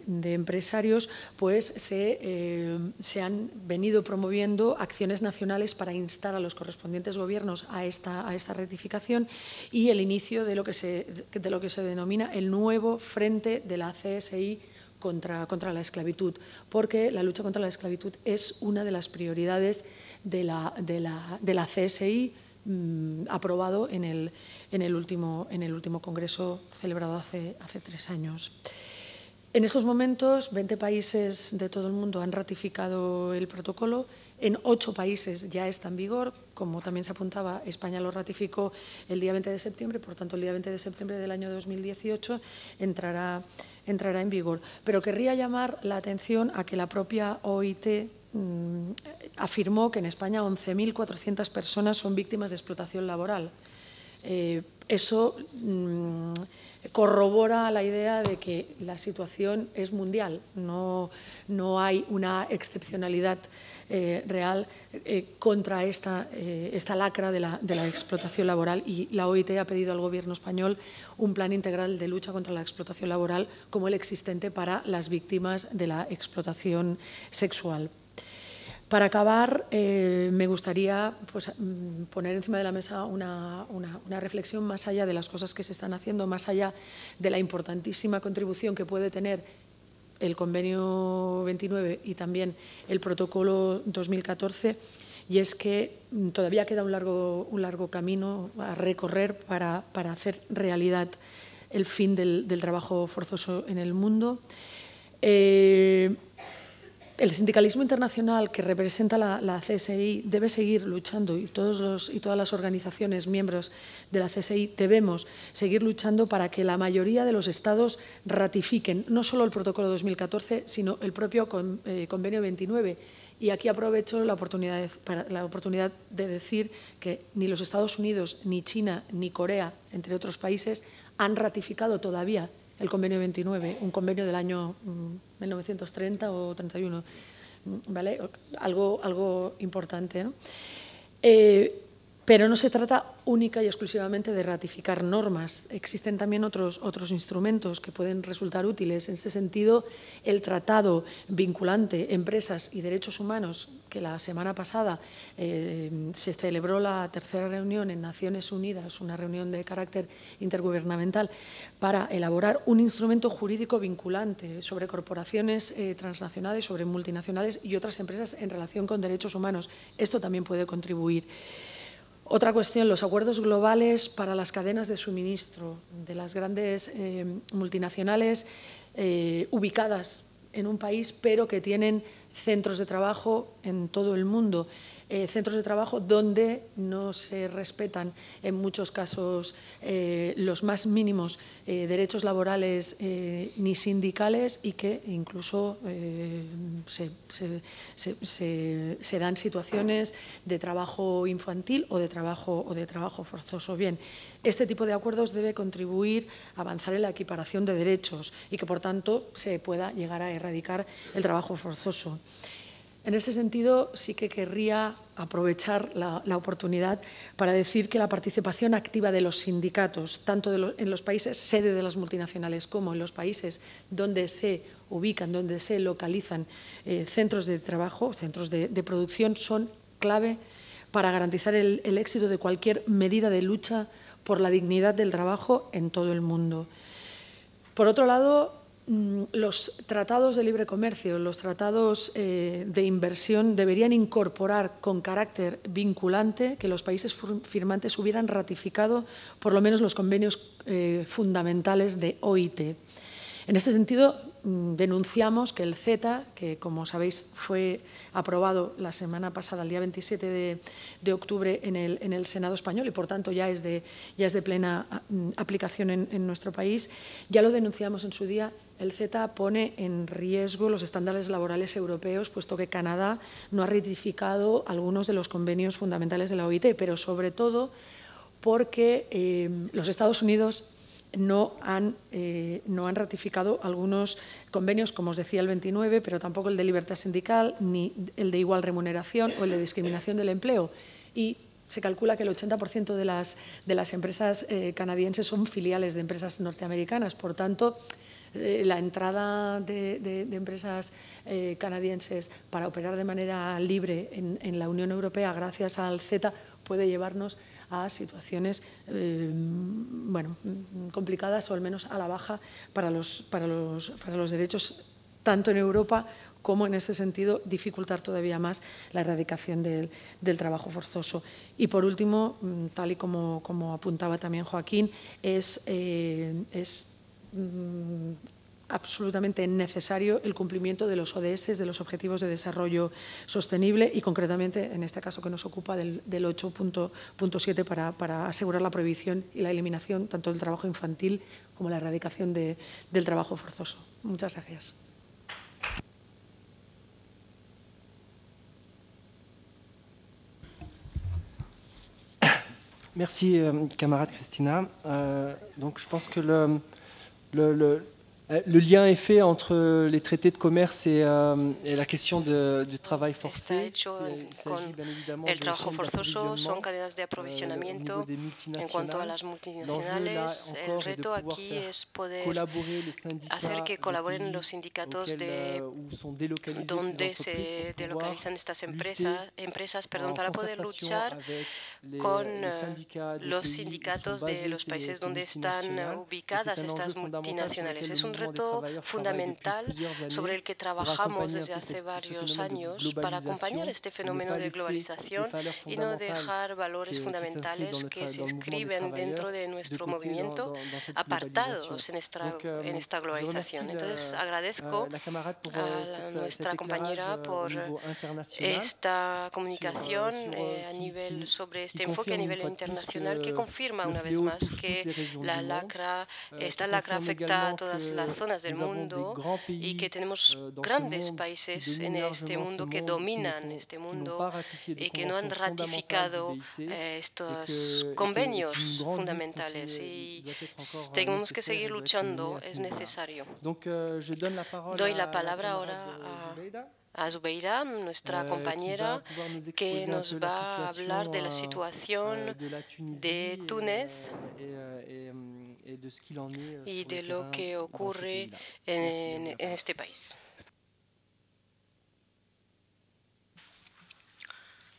[SPEAKER 7] Empresarios, pues se han venido promoviendo acciones nacionales para instar a los correspondientes gobiernos a esta ratificación y el inicio de lo que se denomina el nuevo frente de la CSI contra la esclavitud, porque la lucha contra la esclavitud es una de las prioridades de la CSI, aprobado en el último congreso celebrado hace 3 años. En estos momentos, 20 países de todo el mundo han ratificado el protocolo. En 8 países ya está en vigor. Como también se apuntaba, España lo ratificó el día 20 de septiembre, por tanto, el día 20 de septiembre del año 2018 entrará en vigor. Pero querría llamar la atención a que la propia OIT afirmó que en España 11.400 personas son víctimas de explotación laboral. Eso corrobora la idea de que la situación es mundial, no hay una excepcionalidad real contra esta lacra de la explotación laboral, y la OIT ha pedido al Gobierno español un plan integral de lucha contra la explotación laboral como el existente para las víctimas de la explotación sexual. Para acabar, me gustaría poner encima de la mesa una reflexión más allá de las cosas que se están haciendo, más allá de la importantísima contribución que puede tener el Convenio 29 y también el Protocolo 2014, y es que todavía queda un largo camino a recorrer para hacer realidad el fin del trabajo forzoso en el mundo. El sindicalismo internacional que representa la CSI debe seguir luchando, y todas las organizaciones miembros de la CSI debemos seguir luchando para que la mayoría de los Estados ratifiquen no solo el Protocolo 2014, sino el propio Convenio 29. Y aquí aprovecho la oportunidad de decir que ni los Estados Unidos, ni China, ni Corea, entre otros países, han ratificado todavía el Convenio 29, un convenio del año 1930 o 31, ¿vale? Algo importante, ¿no? Pero no se trata única y exclusivamente de ratificar normas. Existen también otros instrumentos que pueden resultar útiles. En este sentido, el Tratado vinculante Empresas y Derechos Humanos, que la semana pasada se celebró la 3ª reunión en Naciones Unidas, una reunión de carácter intergubernamental, para elaborar un instrumento jurídico vinculante sobre corporaciones transnacionales, sobre multinacionales y otras empresas en relación con derechos humanos. Esto también puede contribuir. Otra cuestión, los acuerdos globales para las cadenas de suministro de las grandes multinacionales ubicadas en un país, pero que tienen centros de trabajo en todo el mundo. Centros de trabajo donde no se respetan en muchos casos los más mínimos derechos laborales ni sindicales, y que incluso se dan situaciones de trabajo infantil o de trabajo forzoso. Bien, este tipo de acuerdos debe contribuir a avanzar en la equiparación de derechos y que, por tanto, se pueda llegar a erradicar el trabajo forzoso. En ese sentido, sí que querría aprovechar la oportunidad para decir que la participación activa de los sindicatos, tanto en los países sede de las multinacionales como en los países donde se ubican, donde se localizan centros de trabajo, centros de producción, son clave para garantizar el éxito de cualquier medida de lucha por la dignidad del trabajo en todo el mundo. Por otro lado, los tratados de libre comercio, los tratados de inversión deberían incorporar con carácter vinculante que los países firmantes hubieran ratificado por lo menos los convenios fundamentales de OIT. En este sentido, denunciamos que el CETA, que como sabéis fue aprobado la semana pasada, el día 27 de octubre, en el Senado español y por tanto ya es de plena aplicación en nuestro país, ya lo denunciamos en su día. El CETA pone en riesgo los estándares laborales europeos, puesto que Canadá no ha ratificado algunos de los convenios fundamentales de la OIT, pero sobre todo porque los Estados Unidos no han ratificado algunos convenios, como os decía, el 29, pero tampoco el de libertad sindical, ni el de igual remuneración o el de discriminación del empleo. Y se calcula que el 80% de las empresas canadienses son filiales de empresas norteamericanas. Por tanto, la entrada de empresas canadienses para operar de manera libre en la Unión Europea gracias al CETA puede llevarnos a situaciones complicadas o al menos a la baja para los derechos tanto en Europa como en este sentido dificultar todavía más la erradicación del trabajo forzoso. Y por último, tal y como apuntaba también Joaquín, es absolutamente necesario el cumplimiento de los ODS, de los Objetivos de Desarrollo Sostenible y concretamente, en este caso que nos ocupa, del 8.7 para asegurar la prohibición y la eliminación tanto del trabajo infantil como la erradicación del trabajo forzoso. Muchas gracias.
[SPEAKER 5] Merci, camarade Christina. Donc, je pense que le lien est fait entre les traités de commerce et la question du travail forcé.
[SPEAKER 2] Il s'agit bien évidemment de trabajo forzoso, son cadenas de aprovisionamiento. En cuanto a las multinacionales, el reto aquí es poder hacer que colaboren los sindicatos donde se delocalizan estas empresas, para poder luchar con los sindicatos de los países donde están ubicadas estas multinacionales. Es un reto fundamental sobre el que trabajamos desde hace varios años para acompañar este fenómeno de globalización y no dejar valores fundamentales que se inscriben dentro de nuestro movimiento apartados en esta globalización. Entonces, agradezco a nuestra compañera por esta comunicación sobre este enfoque a nivel internacional que confirma una vez más que esta lacra afecta a todas las zonas del mundo y que tenemos grandes países en este mundo que dominan este mundo y que no han ratificado estos convenios fundamentales y tenemos que seguir luchando, es necesario. Doy la palabra ahora a Zubeida, nuestra compañera, que nos va a hablar de la situación de Túnez y de lo que ocurre en este país.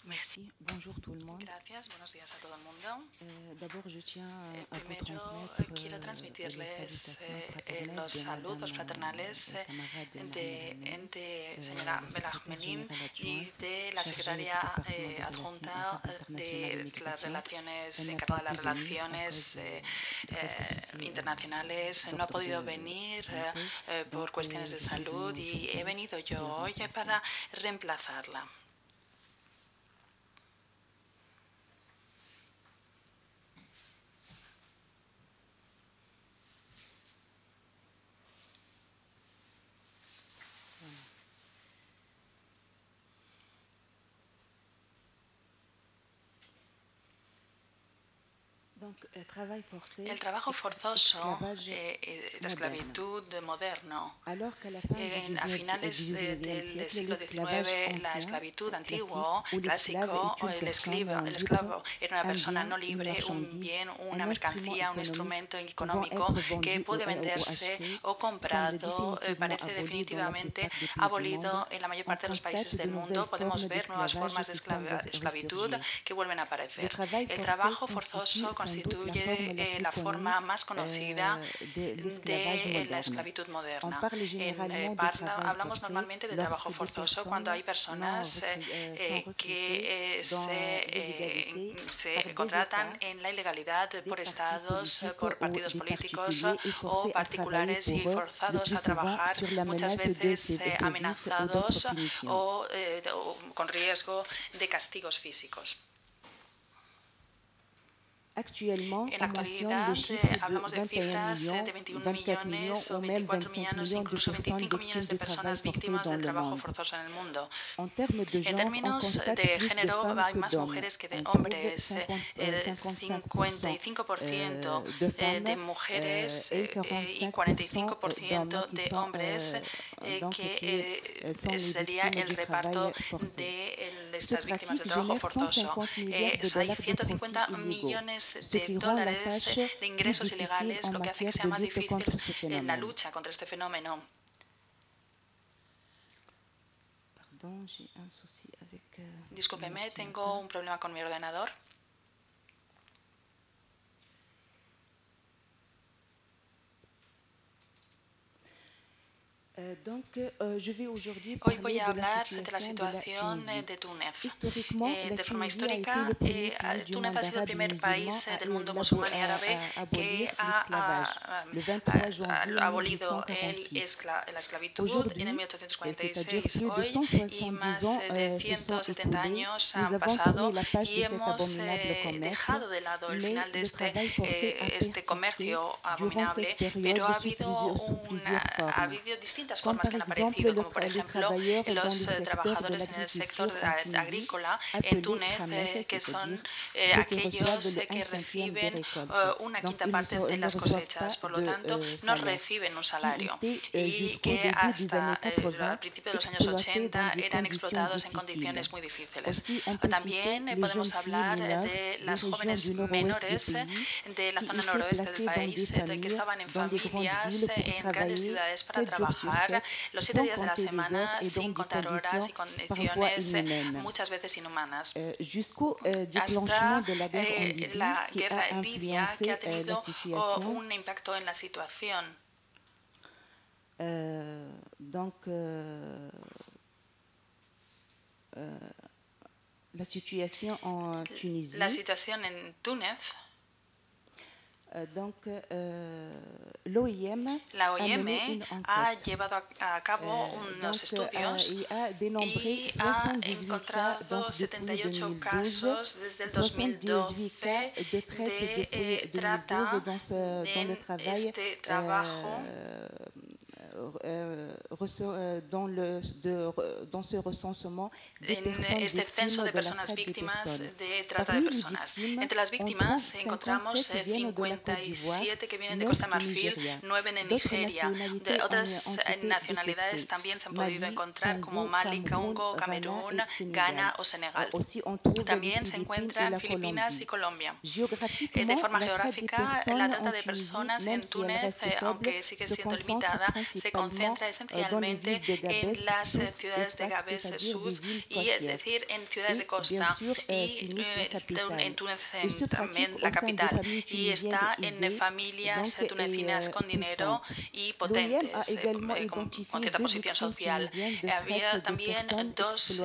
[SPEAKER 8] Merci. Bonjour tout le monde.
[SPEAKER 9] Gracias, buenos días a todo el mundo.
[SPEAKER 8] D'abord, je tiens à vous
[SPEAKER 9] Primero,
[SPEAKER 8] transmettre
[SPEAKER 9] quiero transmitirles los saludos fraternales de señora Belahmenin y de la secretaria adjunta de las relaciones, encargada de las relaciones internacionales. No ha podido venir por cuestiones de salud y he venido yo hoy para reemplazarla. El trabajo forzoso, la esclavitud moderno. A finales del siglo XIX, la esclavitud antigua, clásico, el esclavo era una persona no libre, un bien, una mercancía, un instrumento económico que puede venderse o comprado. Parece definitivamente abolido en la mayor parte de los países del mundo. Podemos ver nuevas formas de esclavitud que vuelven a aparecer. El trabajo forzoso constituye constituye la forma más conocida de la esclavitud moderna. Hablamos normalmente de trabajo forzoso cuando hay personas que se contratan en la ilegalidad por estados, por partidos políticos o particulares y forzados a trabajar, muchas veces amenazados o con riesgo de castigos físicos. En la actualidad hablamos de cifras de 21 millones o 24 millones, incluso 25 millones de personas víctimas del trabajo forzoso en el mundo. En términos de género hay más mujeres que de hombres, 55% de mujeres y 45% de hombres, que sería el reparto de estas víctimas del trabajo forzoso. Hay 150 millones de dólares de ingresos ilegales, lo que hace que sea más difícil en la lucha contra este fenómeno. Discúlpeme, tengo un problema con mi ordenador. Hoy voy a hablar de la situación de Túnez. De forma histórica, Túnez ha sido el primer país del mundo musulmán y árabe que ha abolido la esclavitud en el 1846. Hoy, y más de 170 años han pasado y hemos dejado de lado el final de este comercio abominable, pero ha habido distintas formas que han aparecido, como por ejemplo los trabajadores en el sector agrícola en Túnez, que son aquellos que reciben una quinta parte de las cosechas, por lo tanto no reciben un salario, y que hasta al principio de los años 80 eran explotados en condiciones muy difíciles. También podemos hablar de las jóvenes menores de la zona noroeste del país, que estaban en familias en grandes ciudades para trabajar los 7 días de la semana sin contar horas y condiciones muchas veces inhumanas. Hasta la guerra en Libia, que ha tenido un impacto en la situación.
[SPEAKER 8] La situación en Túnez. La OIM ha llevado a cabo unos estudios y ha encontrado 78 casos desde el 2012 de trata en este trabajo
[SPEAKER 5] dans ce recensement de
[SPEAKER 9] personnes censo de personas víctimas de trata de personas. Entre las víctimas encontramos 57 que vienen de Costa de Marfil, 9 en Nigeria. De otras nacionalidades también se han podido encontrar, como Mali, Congo, Camerún, Ghana o Senegal. También se encuentran Filipinas y Colombia. De forma geográfica, la trata de personas en Túnez, aunque sigue siendo limitada, se concentra esencialmente en las ciudades de Gabes Sud, y es decir, en ciudades de costa, y en Túnez también la capital, y está en familias tunecinas con dinero y potentes, con cierta posición social. Había también 2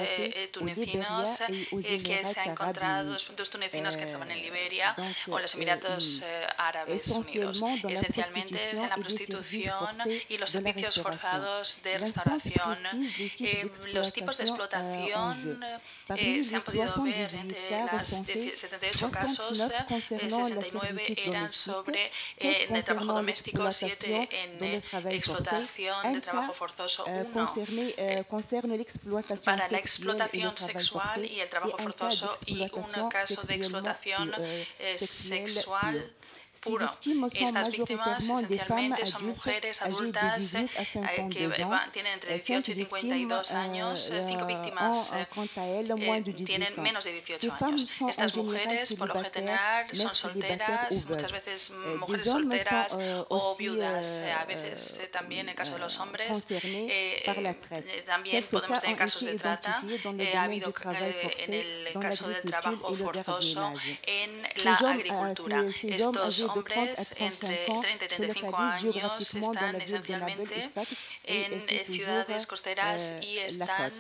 [SPEAKER 9] tunecinos que se han encontrado, 2 tunecinos que estaban en Liberia o en los Emiratos Árabes Unidos. Esencialmente es en la prostitución y los servicios forzados de restauración. Los tipos de explotación se han podido ver entre las 78 casos, 69 eran sobre el trabajo doméstico, 7 en explotación de trabajo forzoso, 1 para la explotación sexual y el trabajo forzoso, y 1 caso de explotación sexual puro. Estas víctimas esencialmente son mujeres adultas que tienen entre 18 y 52 años. 5 víctimas tienen menos de 18 años. Estas mujeres, por lo general, son solteras, muchas veces mujeres solteras o viudas, a veces también en el caso de los hombres. También podemos tener casos de trata. Ha habido en el caso del trabajo forzoso en la agricultura. Estos hombres entre 30 y 35 años están esencialmente en ciudades costeras y están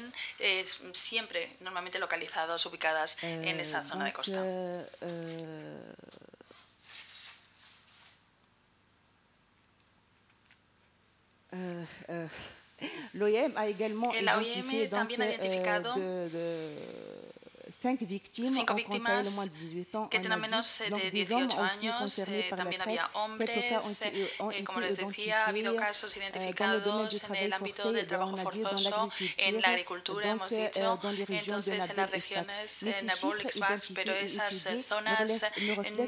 [SPEAKER 9] siempre normalmente localizados, ubicadas en esa zona de costa. La OIM también ha identificado 5 víctimas que tienen menos de 18 años. También había hombres. Como les decía, ha habido casos identificados en el ámbito del trabajo forzoso en la agricultura, hemos dicho. Entonces, en las regiones en Volkswagen, pero esas zonas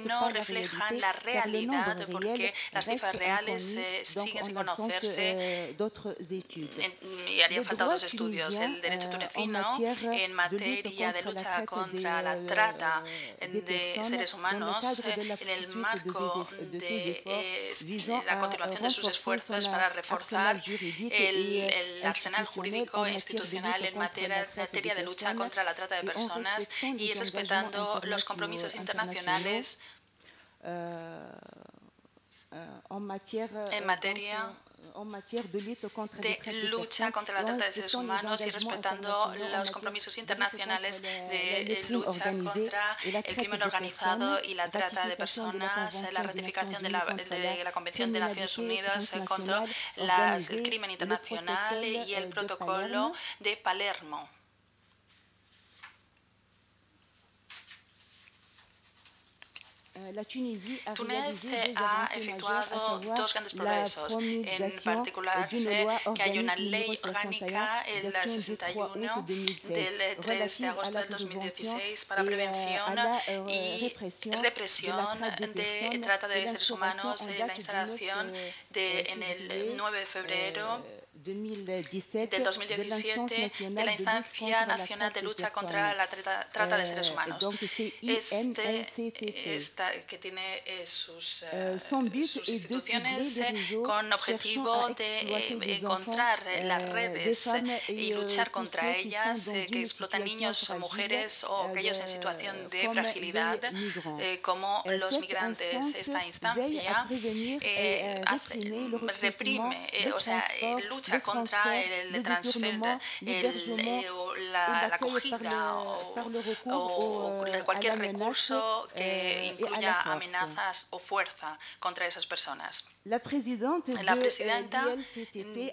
[SPEAKER 9] no reflejan la realidad porque las cifras reales siguen sin conocerse y harían falta 2 estudios. El derecho tunecino en materia de lucha contra la trata de seres humanos en el marco de la continuación de sus esfuerzos para reforzar el arsenal jurídico e institucional en materia de lucha contra la trata de personas y respetando los compromisos internacionales en materia de lucha contra la trata de seres humanos y respetando los compromisos internacionales de lucha contra el crimen organizado y la trata de personas, la ratificación de la Convención de Naciones Unidas contra el crimen internacional y el protocolo de Palermo. Túnez ha efectuado 2 grandes progresos, en particular que hay una ley orgánica, el 61 del 3 de agosto del 2016 para prevención y represión de trata de seres humanos, la instalación en el 9 de febrero del 2017 de la Instancia Nacional de Lucha contra la Trata de Seres Humanos. Que tiene sus instituciones con objetivo de encontrar las redes y luchar contra ellas que explotan niños o mujeres o aquellos en situación de fragilidad como los migrantes. Esta instancia reprime, lucha contra el transfer, la acogida o cualquier recurso que incluya amenazas o fuerza contra esas personas. La presidenta de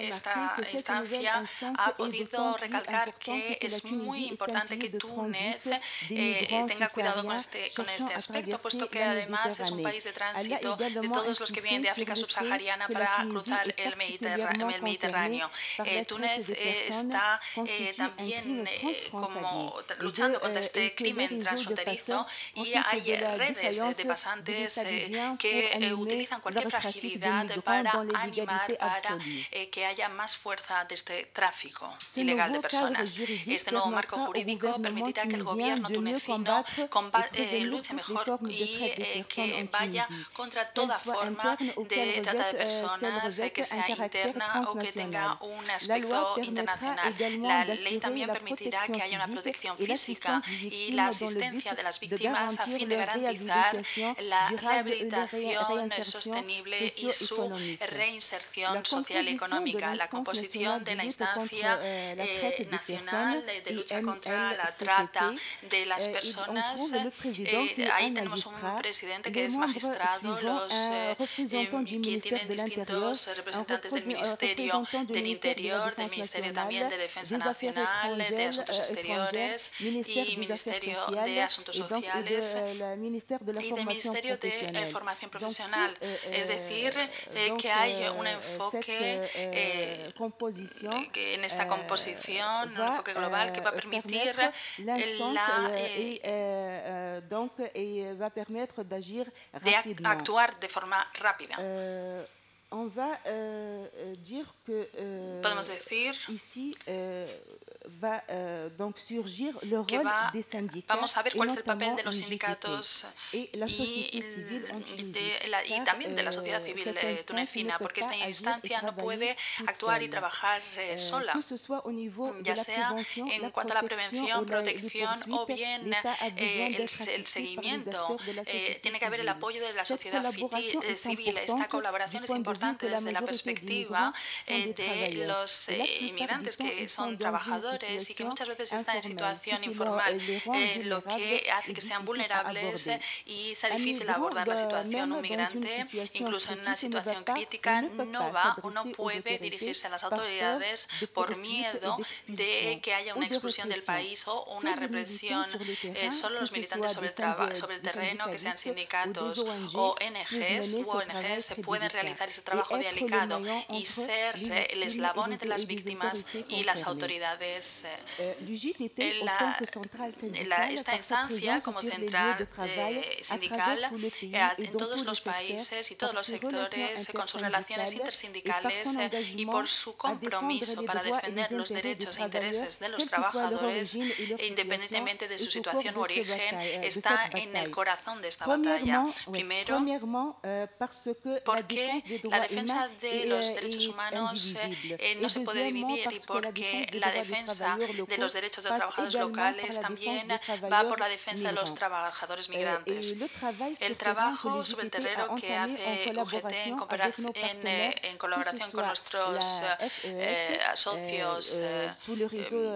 [SPEAKER 9] esta instancia ha podido recalcar que es muy importante que Túnez tenga cuidado con este aspecto, puesto que además es un país de tránsito de todos los que vienen de África subsahariana para cruzar el Mediterráneo. Túnez está también luchando contra este crimen transfronterizo y hay redes de pasantes que utilizan cualquier fragilidad para animar para que haya más fuerza de este tráfico ilegal de personas. Este nuevo marco jurídico permitirá que el gobierno tunecino luche mejor y que vaya contra toda forma de trata de personas, que sea interna o que tenga un aspecto internacional. La ley también permitirá que haya una protección física y la asistencia de las víctimas a fin de garantizar la rehabilitación sostenible y su reinserción social y económica. La composición de la instancia nacional de lucha contra la trata de las personas. Ahí tenemos un presidente que es magistrado, que tienen distintos representantes del Ministerio del Interior, del Ministerio también de Defensa Nacional, de Asuntos Exteriores y Ministerio de Asuntos Sociales y del Ministerio de Formación Profesional. Es decir, que hay un enfoque en esta composición, un enfoque global que va a permitir actuar de forma rápida. Podemos decir que vamos a ver cuál es el papel de los sindicatos y también de la sociedad civil tunecina, porque esta instancia no puede actuar y trabajar sola, ya sea en cuanto a la prevención, protección o bien el seguimiento. Tiene que haber el apoyo de la sociedad civil. Esta colaboración es importante desde la perspectiva de los inmigrantes que son trabajadores y que muchas veces están en situación informal, lo que hace que sean vulnerables y sea difícil abordar la situación. Un migrante, incluso en una situación crítica, no va o no puede dirigirse a las autoridades por miedo de que haya una expulsión del país o una represión. Solo los militantes sobre el terreno, que sean sindicatos o ONGs, se pueden realizar ese trabajo delicado y ser el eslabón entre las víctimas y las autoridades. Esta instancia como central sindical en todos los países y todos los sectores, con sus relaciones intersindicales y por su compromiso para defender los derechos e intereses de los trabajadores, independientemente de su situación u origen, está en el corazón de esta batalla. Primero, porque la defensa de los derechos humanos no se puede dividir y porque la defensa de los derechos de los trabajadores locales también va por la defensa de los trabajadores migrantes. El trabajo sobre el terreno que hace UGT en colaboración con nuestros socios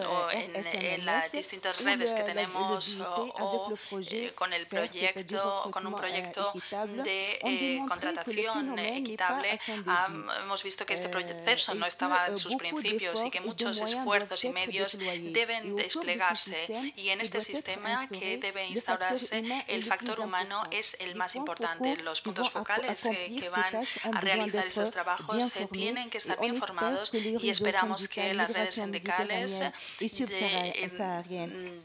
[SPEAKER 9] o en las distintas redes que tenemos o con un proyecto de contratación equitable, hemos visto que este proceso no estaba en sus principios y que muchos esfuerzos y medios deben desplegarse, y en este sistema que debe instaurarse el factor humano es el más importante. Los puntos focales que van a realizar estos trabajos tienen que estar bien formados y esperamos que las redes sindicales de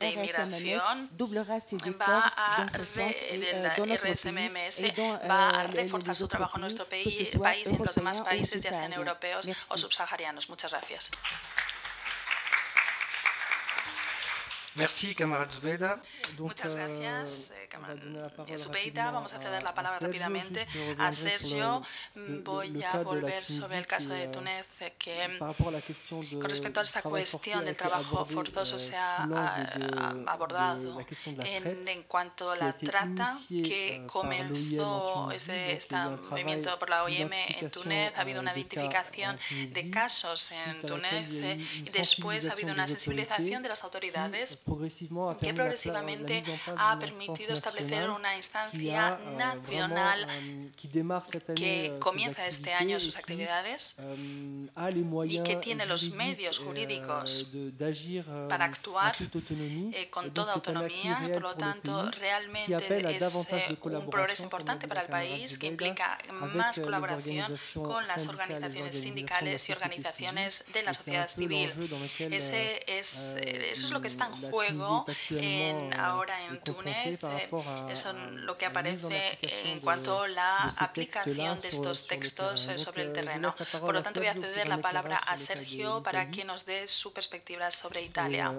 [SPEAKER 9] inmigración el RSMMS va a reforzar su trabajo en nuestro país y en los demás países, ya sean europeos o subsaharianos. Muchas gracias.
[SPEAKER 10] Merci, camarade Zubeida.
[SPEAKER 9] Muchas gracias, camarada Zubeida. Vamos a ceder la palabra rápidamente a Sergio. Voy a volver sobre el caso de Túnez, que con respecto a esta cuestión del trabajo forzoso se ha abordado en cuanto a la trata que comenzó este movimiento por la OIM en Túnez. Ha habido una identificación de casos en Túnez y después ha habido una sensibilización de las autoridades que progresivamente ha permitido establecer una instancia nacional que comienza este año sus actividades y que tiene los medios jurídicos para actuar con toda autonomía. Por lo tanto, realmente es un progreso importante para el país que implica más colaboración con las organizaciones sindicales y organizaciones de la sociedad civil. Eso es lo que está en juego ahora en Túnez. Eso es lo que aparece en cuanto a la aplicación de estos textos sobre el terreno. Por lo tanto, voy a ceder la palabra a Sergio para que nos dé su perspectiva sobre Italia.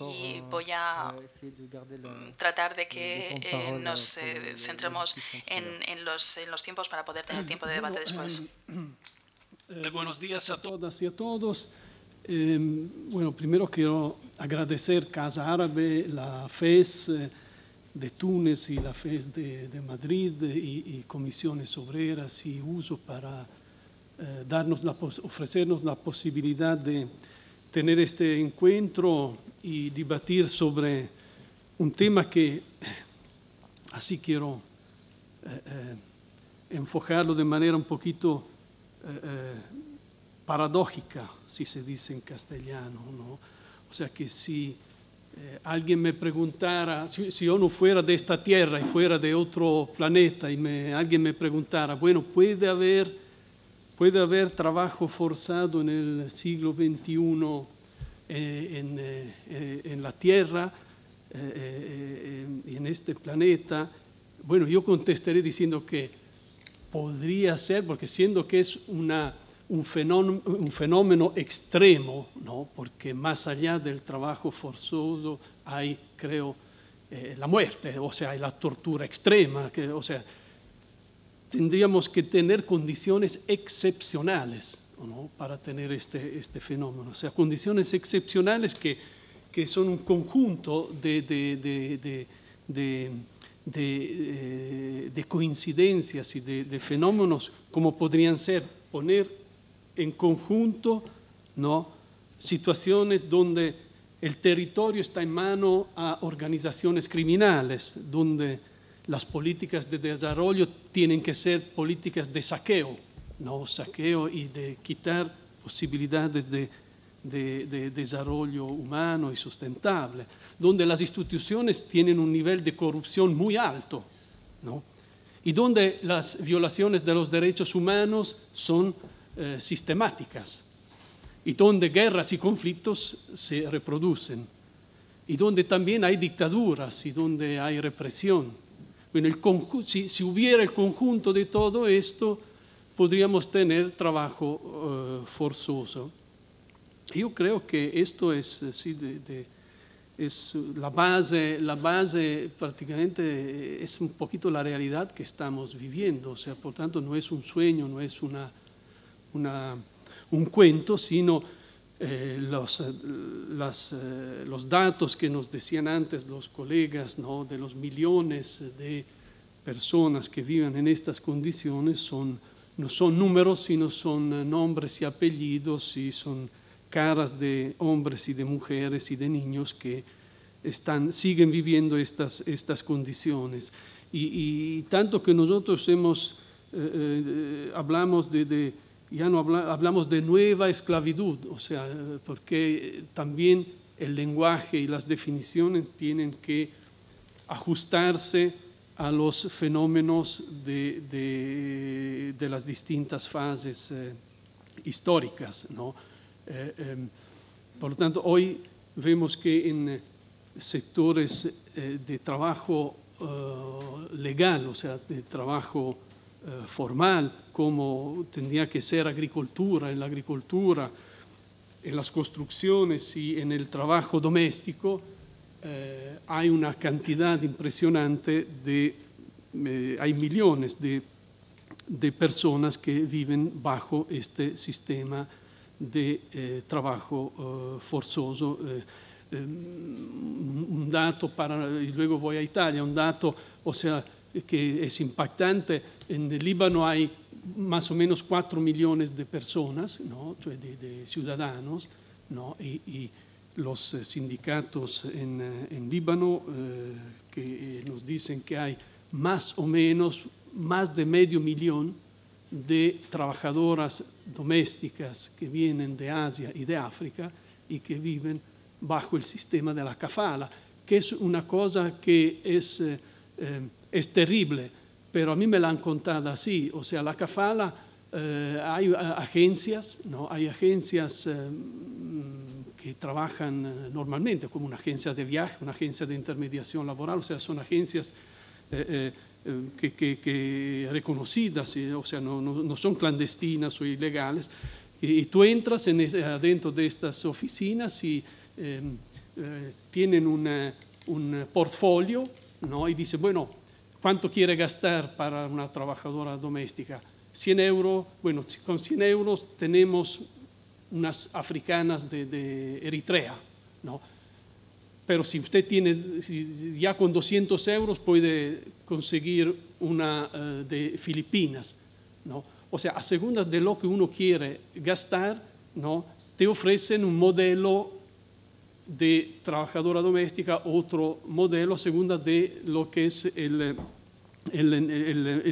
[SPEAKER 9] Y voy a tratar de que nos centremos en los tiempos para poder tener tiempo de debate después.
[SPEAKER 11] Buenos días a todas y a todos. Bueno, primero quiero agradecer Casa Árabe, la FES de Túnez y la FES de Madrid y comisiones obreras y uso para ofrecernos la posibilidad de tener este encuentro y debatir sobre un tema que así quiero enfocarlo de manera un poquito paradójica, si se dice en castellano, ¿no? O sea que si alguien me preguntara, si yo no fuera de esta tierra y fuera de otro planeta, y alguien me preguntara, bueno, ¿puede haber trabajo forzado en el siglo XXI en la Tierra y en este planeta? Bueno, yo contestaré diciendo que podría ser, porque siendo que es un fenómeno extremo, ¿no? Porque más allá del trabajo forzoso hay, creo, la muerte, o sea, hay la tortura extrema, o sea, tendríamos que tener condiciones excepcionales, ¿no? Para tener este fenómeno, o sea, condiciones excepcionales que son un conjunto de coincidencias y de fenómenos, como podrían ser poner en conjunto, ¿no? Situaciones donde el territorio está en mano a organizaciones criminales, donde las políticas de desarrollo tienen que ser políticas de saqueo, ¿no? Saqueo y de quitar posibilidades de desarrollo humano y sustentable, donde las instituciones tienen un nivel de corrupción muy alto, ¿no? Y donde las violaciones de los derechos humanos son sistemáticas, y donde guerras y conflictos se reproducen, y donde también hay dictaduras y donde hay represión. Bueno, si hubiera el conjunto de todo esto, podríamos tener trabajo forzoso. Yo creo que esto es, es la base prácticamente es un poquito la realidad que estamos viviendo, o sea, por tanto no es un sueño, no es un cuento, sino los datos que nos decían antes los colegas, ¿no? De los millones de personas que viven en estas condiciones no son números, sino son nombres y apellidos, y son caras de hombres y de mujeres y de niños que siguen viviendo estas condiciones. Y tanto que nosotros hablamos ya no hablamos de nueva esclavitud, o sea, porque también el lenguaje y las definiciones tienen que ajustarse a los fenómenos de las distintas fases históricas, ¿no? Por lo tanto, hoy vemos que en sectores de trabajo legal, o sea, de trabajo formal, como tendría que ser agricultura, en la agricultura, en las construcciones y en el trabajo doméstico, hay una cantidad impresionante hay millones de personas que viven bajo este sistema de trabajo forzoso. Un dato y luego voy a Italia, un dato, o sea, que es impactante. En el Líbano hay más o menos 4 millones de personas, ¿no? Cioè de ciudadanos, ¿no? Y los sindicatos en Líbano que nos dicen que hay más o menos más de medio millón de trabajadoras domésticas que vienen de Asia y de África y que viven bajo el sistema de la kafala, que es una cosa que es terrible, pero a mí me la han contado así. O sea, la kafala, hay agencias, ¿no? Hay agencias que trabajan normalmente, como una agencia de viaje, una agencia de intermediación laboral, o sea, son agencias que reconocidas, o sea, no son clandestinas o ilegales, y tú entras dentro de estas oficinas y tienen un portfolio, ¿no? Y dice, bueno, ¿cuánto quiere gastar para una trabajadora doméstica? 100 euros, bueno, con 100 euros tenemos unas africanas de Eritrea, ¿no? Pero si usted ya con 200 euros puede conseguir una de Filipinas, ¿no? O sea, a segunda de lo que uno quiere gastar, ¿no? Te ofrecen un modelo de trabajadora doméstica, otro modelo a segunda de lo que es el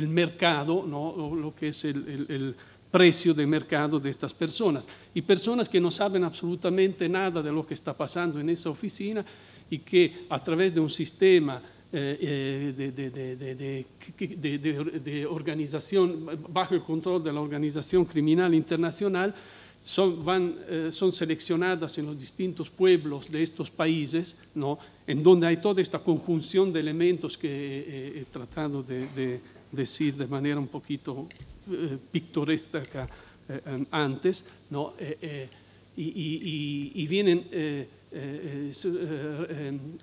[SPEAKER 11] mercado, ¿no? Lo que es el precio de mercado de estas personas. Y personas que no saben absolutamente nada de lo que está pasando en esa oficina y que a través de un sistema de organización, bajo el control de la Organización Criminal Internacional, son seleccionadas en los distintos pueblos de estos países, ¿no? En donde hay toda esta conjunción de elementos que he tratado de decir de manera un poquito pictoresca antes, ¿no? Y vienen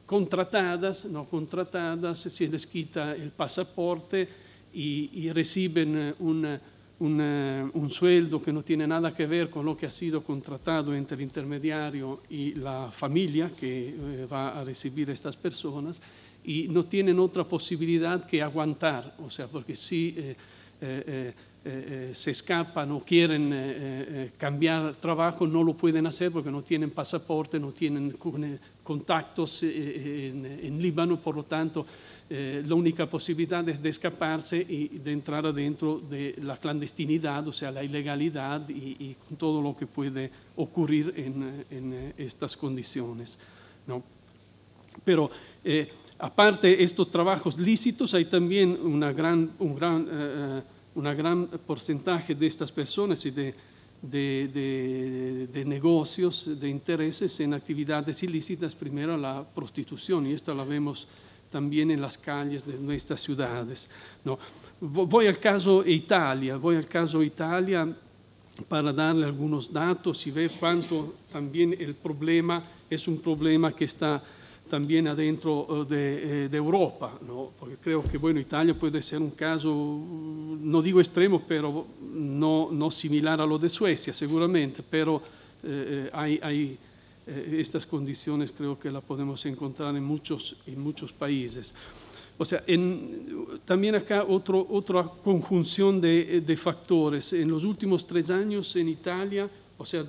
[SPEAKER 11] contratadas, ¿no? Contratadas, se les quita el pasaporte y reciben un sueldo que no tiene nada que ver con lo que ha sido contratado entre el intermediario y la familia que va a recibir a estas personas, y no tienen otra posibilidad que aguantar, o sea, porque si se escapan o quieren cambiar trabajo, no lo pueden hacer porque no tienen pasaporte, no tienen contactos en Líbano, por lo tanto, la única posibilidad es de escaparse y de entrar adentro de la clandestinidad, o sea, la ilegalidad y con todo lo que puede ocurrir en estas condiciones, ¿no? Pero aparte de estos trabajos lícitos, hay también un gran porcentaje de estas personas y de negocios, de intereses en actividades ilícitas. Primero la prostitución, y esta la vemos también en las calles de nuestras ciudades, ¿no? Voy al caso Italia para darle algunos datos y ver cuánto también el problema es un problema que está también adentro de Europa, ¿no? Porque creo que, bueno, Italia puede ser un caso, no digo extremo, pero no similar a lo de Suecia seguramente, pero hay estas condiciones creo que las podemos encontrar en muchos países. O sea, también acá otra conjunción de factores. En los últimos 3 años en Italia, o sea,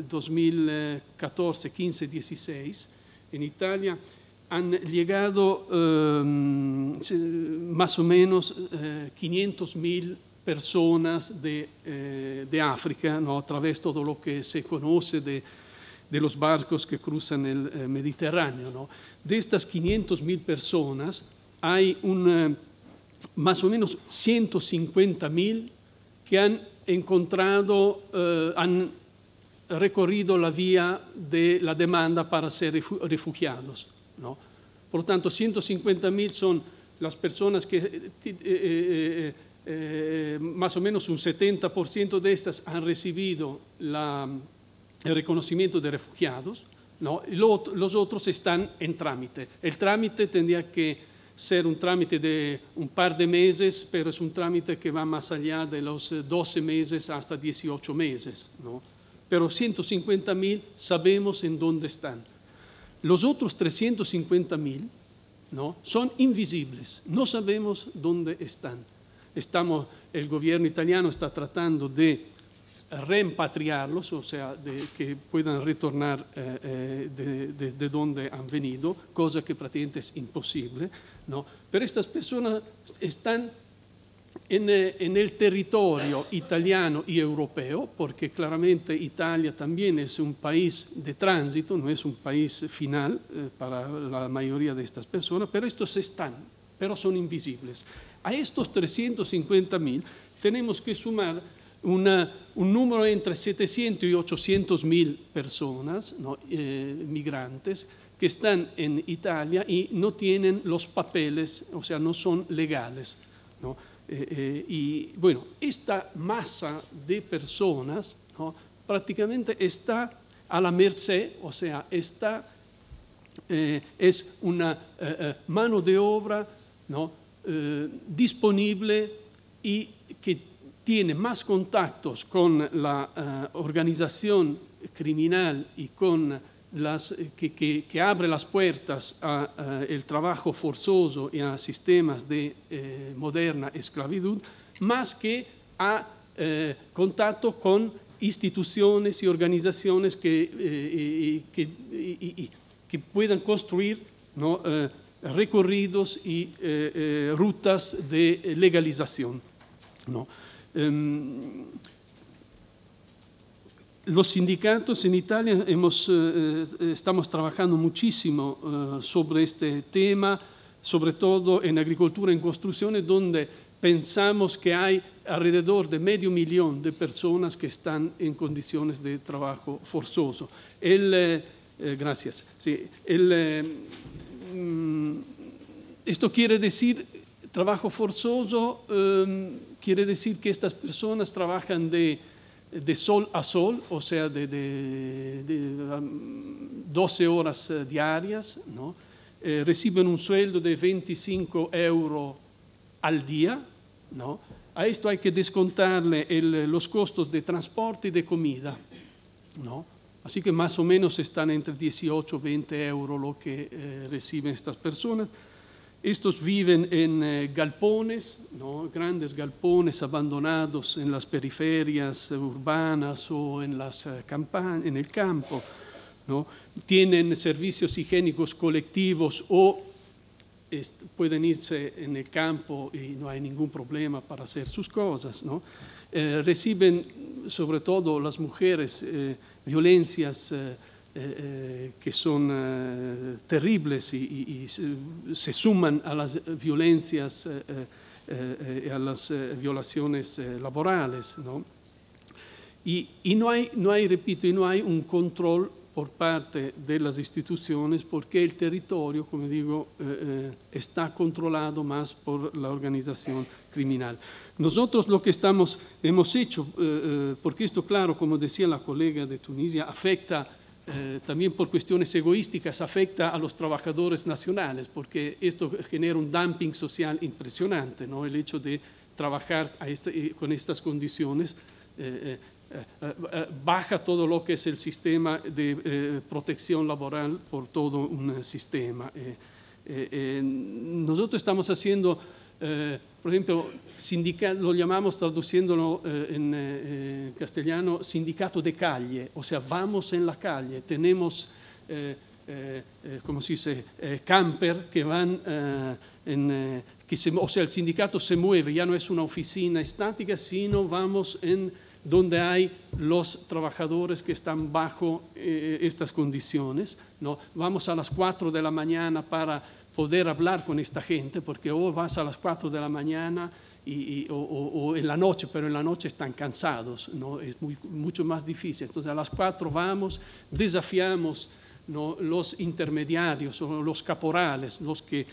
[SPEAKER 11] 2014, 15, 16, en Italia han llegado más o menos 500.000 personas de África, ¿no? A través de todo lo que se conoce de los barcos que cruzan el Mediterráneo, ¿no? De estas 500.000 personas hay más o menos 150.000 que han encontrado, han recorrido la vía de la demanda para ser refugiados, ¿no? Por lo tanto, 150.000 son las personas que más o menos un 70% de estas han recibido el reconocimiento de refugiados, ¿no? Los otros están en trámite. El trámite tendría que ser un trámite de un par de meses, pero es un trámite que va más allá de los 12 meses hasta 18 meses, ¿no? Pero 150.000 sabemos en dónde están. Los otros 350.000, ¿no? Son invisibles, no sabemos dónde están. El gobierno italiano está tratando de reempatriarlos, o sea, de que puedan retornar desde donde han venido, cosa que prácticamente es imposible, ¿no? Pero estas personas están en el territorio italiano y europeo, porque claramente Italia también es un país de tránsito, no es un país final para la mayoría de estas personas, pero estos están, pero son invisibles. A estos 350.000 tenemos que sumar un número entre 700 y 800.000 personas, ¿no? Migrantes que están en Italia y no tienen los papeles, o sea, no son legales, ¿no? Y bueno, esta masa de personas, ¿no? Prácticamente está a la merced, o sea, es una mano de obra, ¿no? Disponible y que tiene más contactos con la organización criminal y con que abre las puertas al trabajo forzoso y a sistemas de moderna esclavitud, más que a contacto con instituciones y organizaciones que puedan construir, ¿no? Recorridos y rutas de legalización, ¿no? Los sindicatos en Italia estamos trabajando muchísimo sobre este tema, sobre todo en agricultura y en construcciones, donde pensamos que hay alrededor de 500.000 de personas que están en condiciones de trabajo forzoso. Gracias. Sí, esto quiere decir, trabajo forzoso, quiere decir que estas personas trabajan de sol a sol, o sea, de 12 horas diarias, ¿no? Reciben un sueldo de 25 € al día, ¿no? A esto hay que descontarle los costos de transporte y de comida, ¿no? Así que más o menos están entre 18 y 20 € lo que reciben estas personas. Estos viven en galpones, ¿no? Grandes galpones abandonados en las periferias urbanas o en las campañas, en el campo, ¿no? Tienen servicios higiénicos colectivos o pueden irse en el campo y no hay ningún problema para hacer sus cosas, ¿no? Reciben, sobre todo las mujeres, violencias que son terribles y se suman a las violencias, a las violaciones laborales, ¿no? Y no hay, repito, no hay un control por parte de las instituciones porque el territorio, como digo, está controlado más por la organización criminal. Nosotros lo que hemos hecho, porque esto, claro, como decía la colega de Tunisia, afecta también por cuestiones egoísticas, afecta a los trabajadores nacionales, porque esto genera un dumping social impresionante, ¿no? El hecho de trabajar con estas condiciones baja todo lo que es el sistema de protección laboral por todo un sistema. Nosotros estamos haciendo, por ejemplo, lo llamamos, traduciéndolo en castellano, sindicato de calle, o sea, vamos en la calle, tenemos, ¿cómo se dice?, camper que van o sea, el sindicato se mueve, ya no es una oficina estática, sino vamos donde hay los trabajadores que están bajo estas condiciones, ¿no? Vamos a las 4 de la mañana para poder hablar con esta gente, porque o vas a las 4 de la mañana o en la noche, pero en la noche están cansados, ¿no? Es mucho más difícil. Entonces a las 4 vamos, desafiamos, ¿no?, los intermediarios o los caporales, los que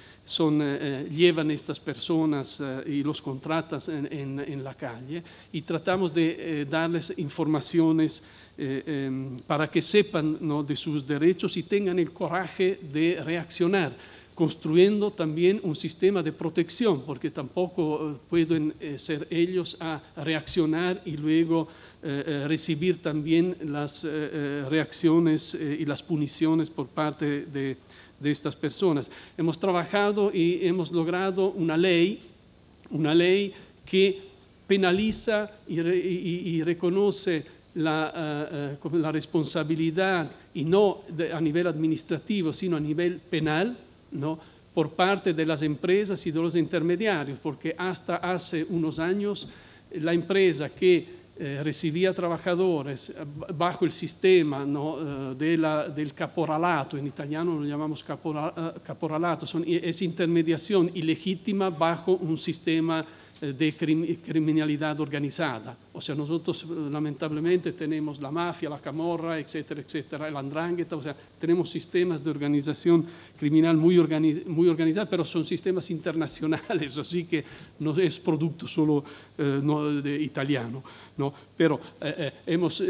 [SPEAKER 11] llevan estas personas y los contratan en la calle, y tratamos de darles informaciones para que sepan, ¿no?, de sus derechos y tengan el coraje de reaccionar, construyendo también un sistema de protección, porque tampoco pueden ser ellos a reaccionar y luego recibir también las reacciones y las puniciones por parte de estas personas. Hemos trabajado y hemos logrado una ley que penaliza y reconoce la responsabilidad, y no a nivel administrativo, sino a nivel penal, ¿no?, por parte de las empresas y de los intermediarios, porque hasta hace unos años la empresa que recibía trabajadores bajo el sistema, ¿no?, del caporalato, en italiano lo llamamos caporalato, es intermediación ilegítima bajo un sistema de criminalidad organizada. O sea, nosotros lamentablemente tenemos la mafia, la camorra, etcétera, etcétera, la andrangheta, o sea, tenemos sistemas de organización criminal muy organizados, pero son sistemas internacionales, así que no es producto solo italiano, ¿no? Pero hemos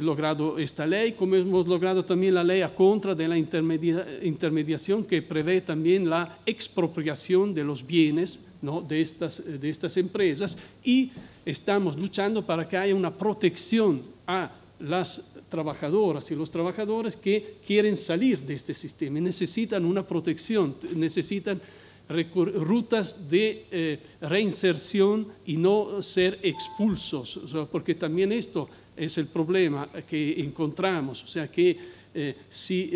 [SPEAKER 11] logrado esta ley, como hemos logrado también la ley a contra de la intermediación, que prevé también la expropiación de los bienes, ¿no?, de estas empresas, y estamos luchando para que haya una protección a las trabajadoras y los trabajadores que quieren salir de este sistema, necesitan una protección, necesitan rutas de reinserción y no ser expulsos, o sea, porque también esto es el problema que encontramos, o sea que si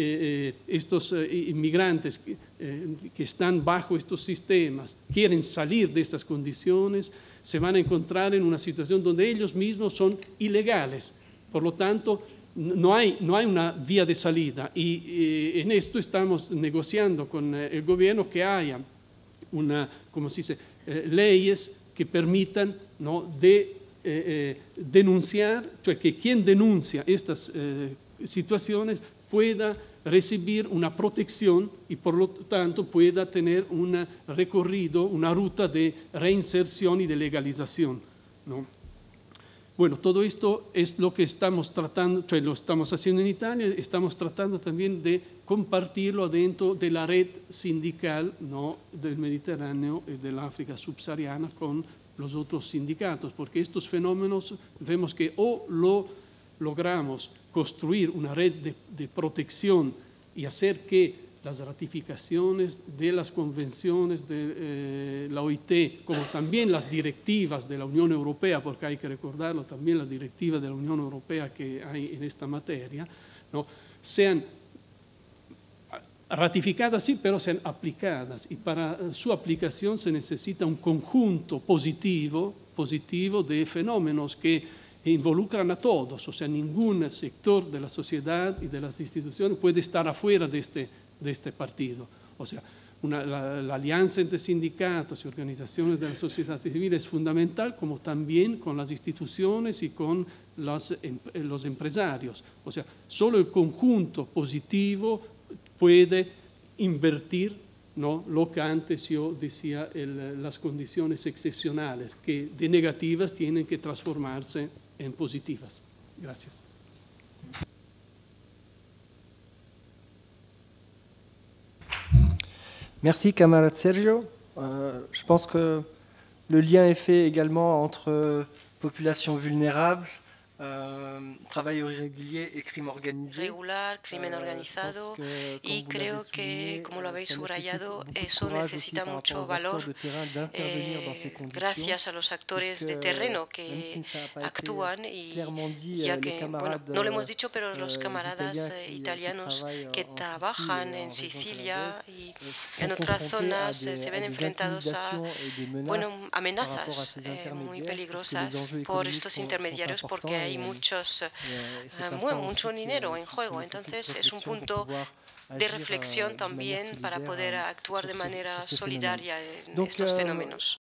[SPEAKER 11] estos inmigrantes que están bajo estos sistemas quieren salir de estas condiciones, se van a encontrar en una situación donde ellos mismos son ilegales, Por lo tanto, no hay una vía de salida y en esto estamos negociando con el gobierno que haya leyes que permitan, ¿no?, denunciar, que quien denuncia estas situaciones pueda recibir una protección y por lo tanto pueda tener un recorrido, una ruta de reinserción y de legalización, ¿no? Bueno, todo esto es lo que estamos tratando, lo estamos haciendo en Italia, estamos tratando también de compartirlo dentro de la red sindical, ¿no?, del Mediterráneo y del África subsahariana con los otros sindicatos, porque estos fenómenos vemos que o lo logramos construir una red de protección y hacer que las ratificaciones de las convenciones de la OIT, como también las directivas de la Unión Europea, porque hay que recordarlo también, las directivas de la Unión Europea que hay en esta materia, ¿no?, sean ratificadas, sí, pero sean aplicadas. Y para su aplicación se necesita un conjunto positivo de fenómenos que involucran a todos, o sea, ningún sector de la sociedad y de las instituciones puede estar afuera de este partido. O sea, la alianza entre sindicatos y organizaciones de la sociedad civil es fundamental, como también con las instituciones y con los empresarios. O sea, solo el conjunto positivo puede invertir, ¿no?, lo que antes yo decía, las condiciones excepcionales, que de negativas tienen que transformarse en positivas. Gracias.
[SPEAKER 5] Merci, camarade Sergio. Je pense que le lien est fait également entre populations vulnérables, travail irrégulier y crimen organizado.
[SPEAKER 2] Regular, crimen organizado, y creo que, como lo habéis subrayado, eso necesita mucho valor gracias a los actores de terreno que actúan y ya que, bueno, no lo hemos dicho, pero los camaradas italianos que trabajan en Sicilia y en otras zonas se ven enfrentados a, bueno, amenazas muy peligrosas por estos intermediarios porque hay mucho dinero en juego. Entonces es un punto de reflexión también para poder actuar de manera solidaria en estos fenómenos.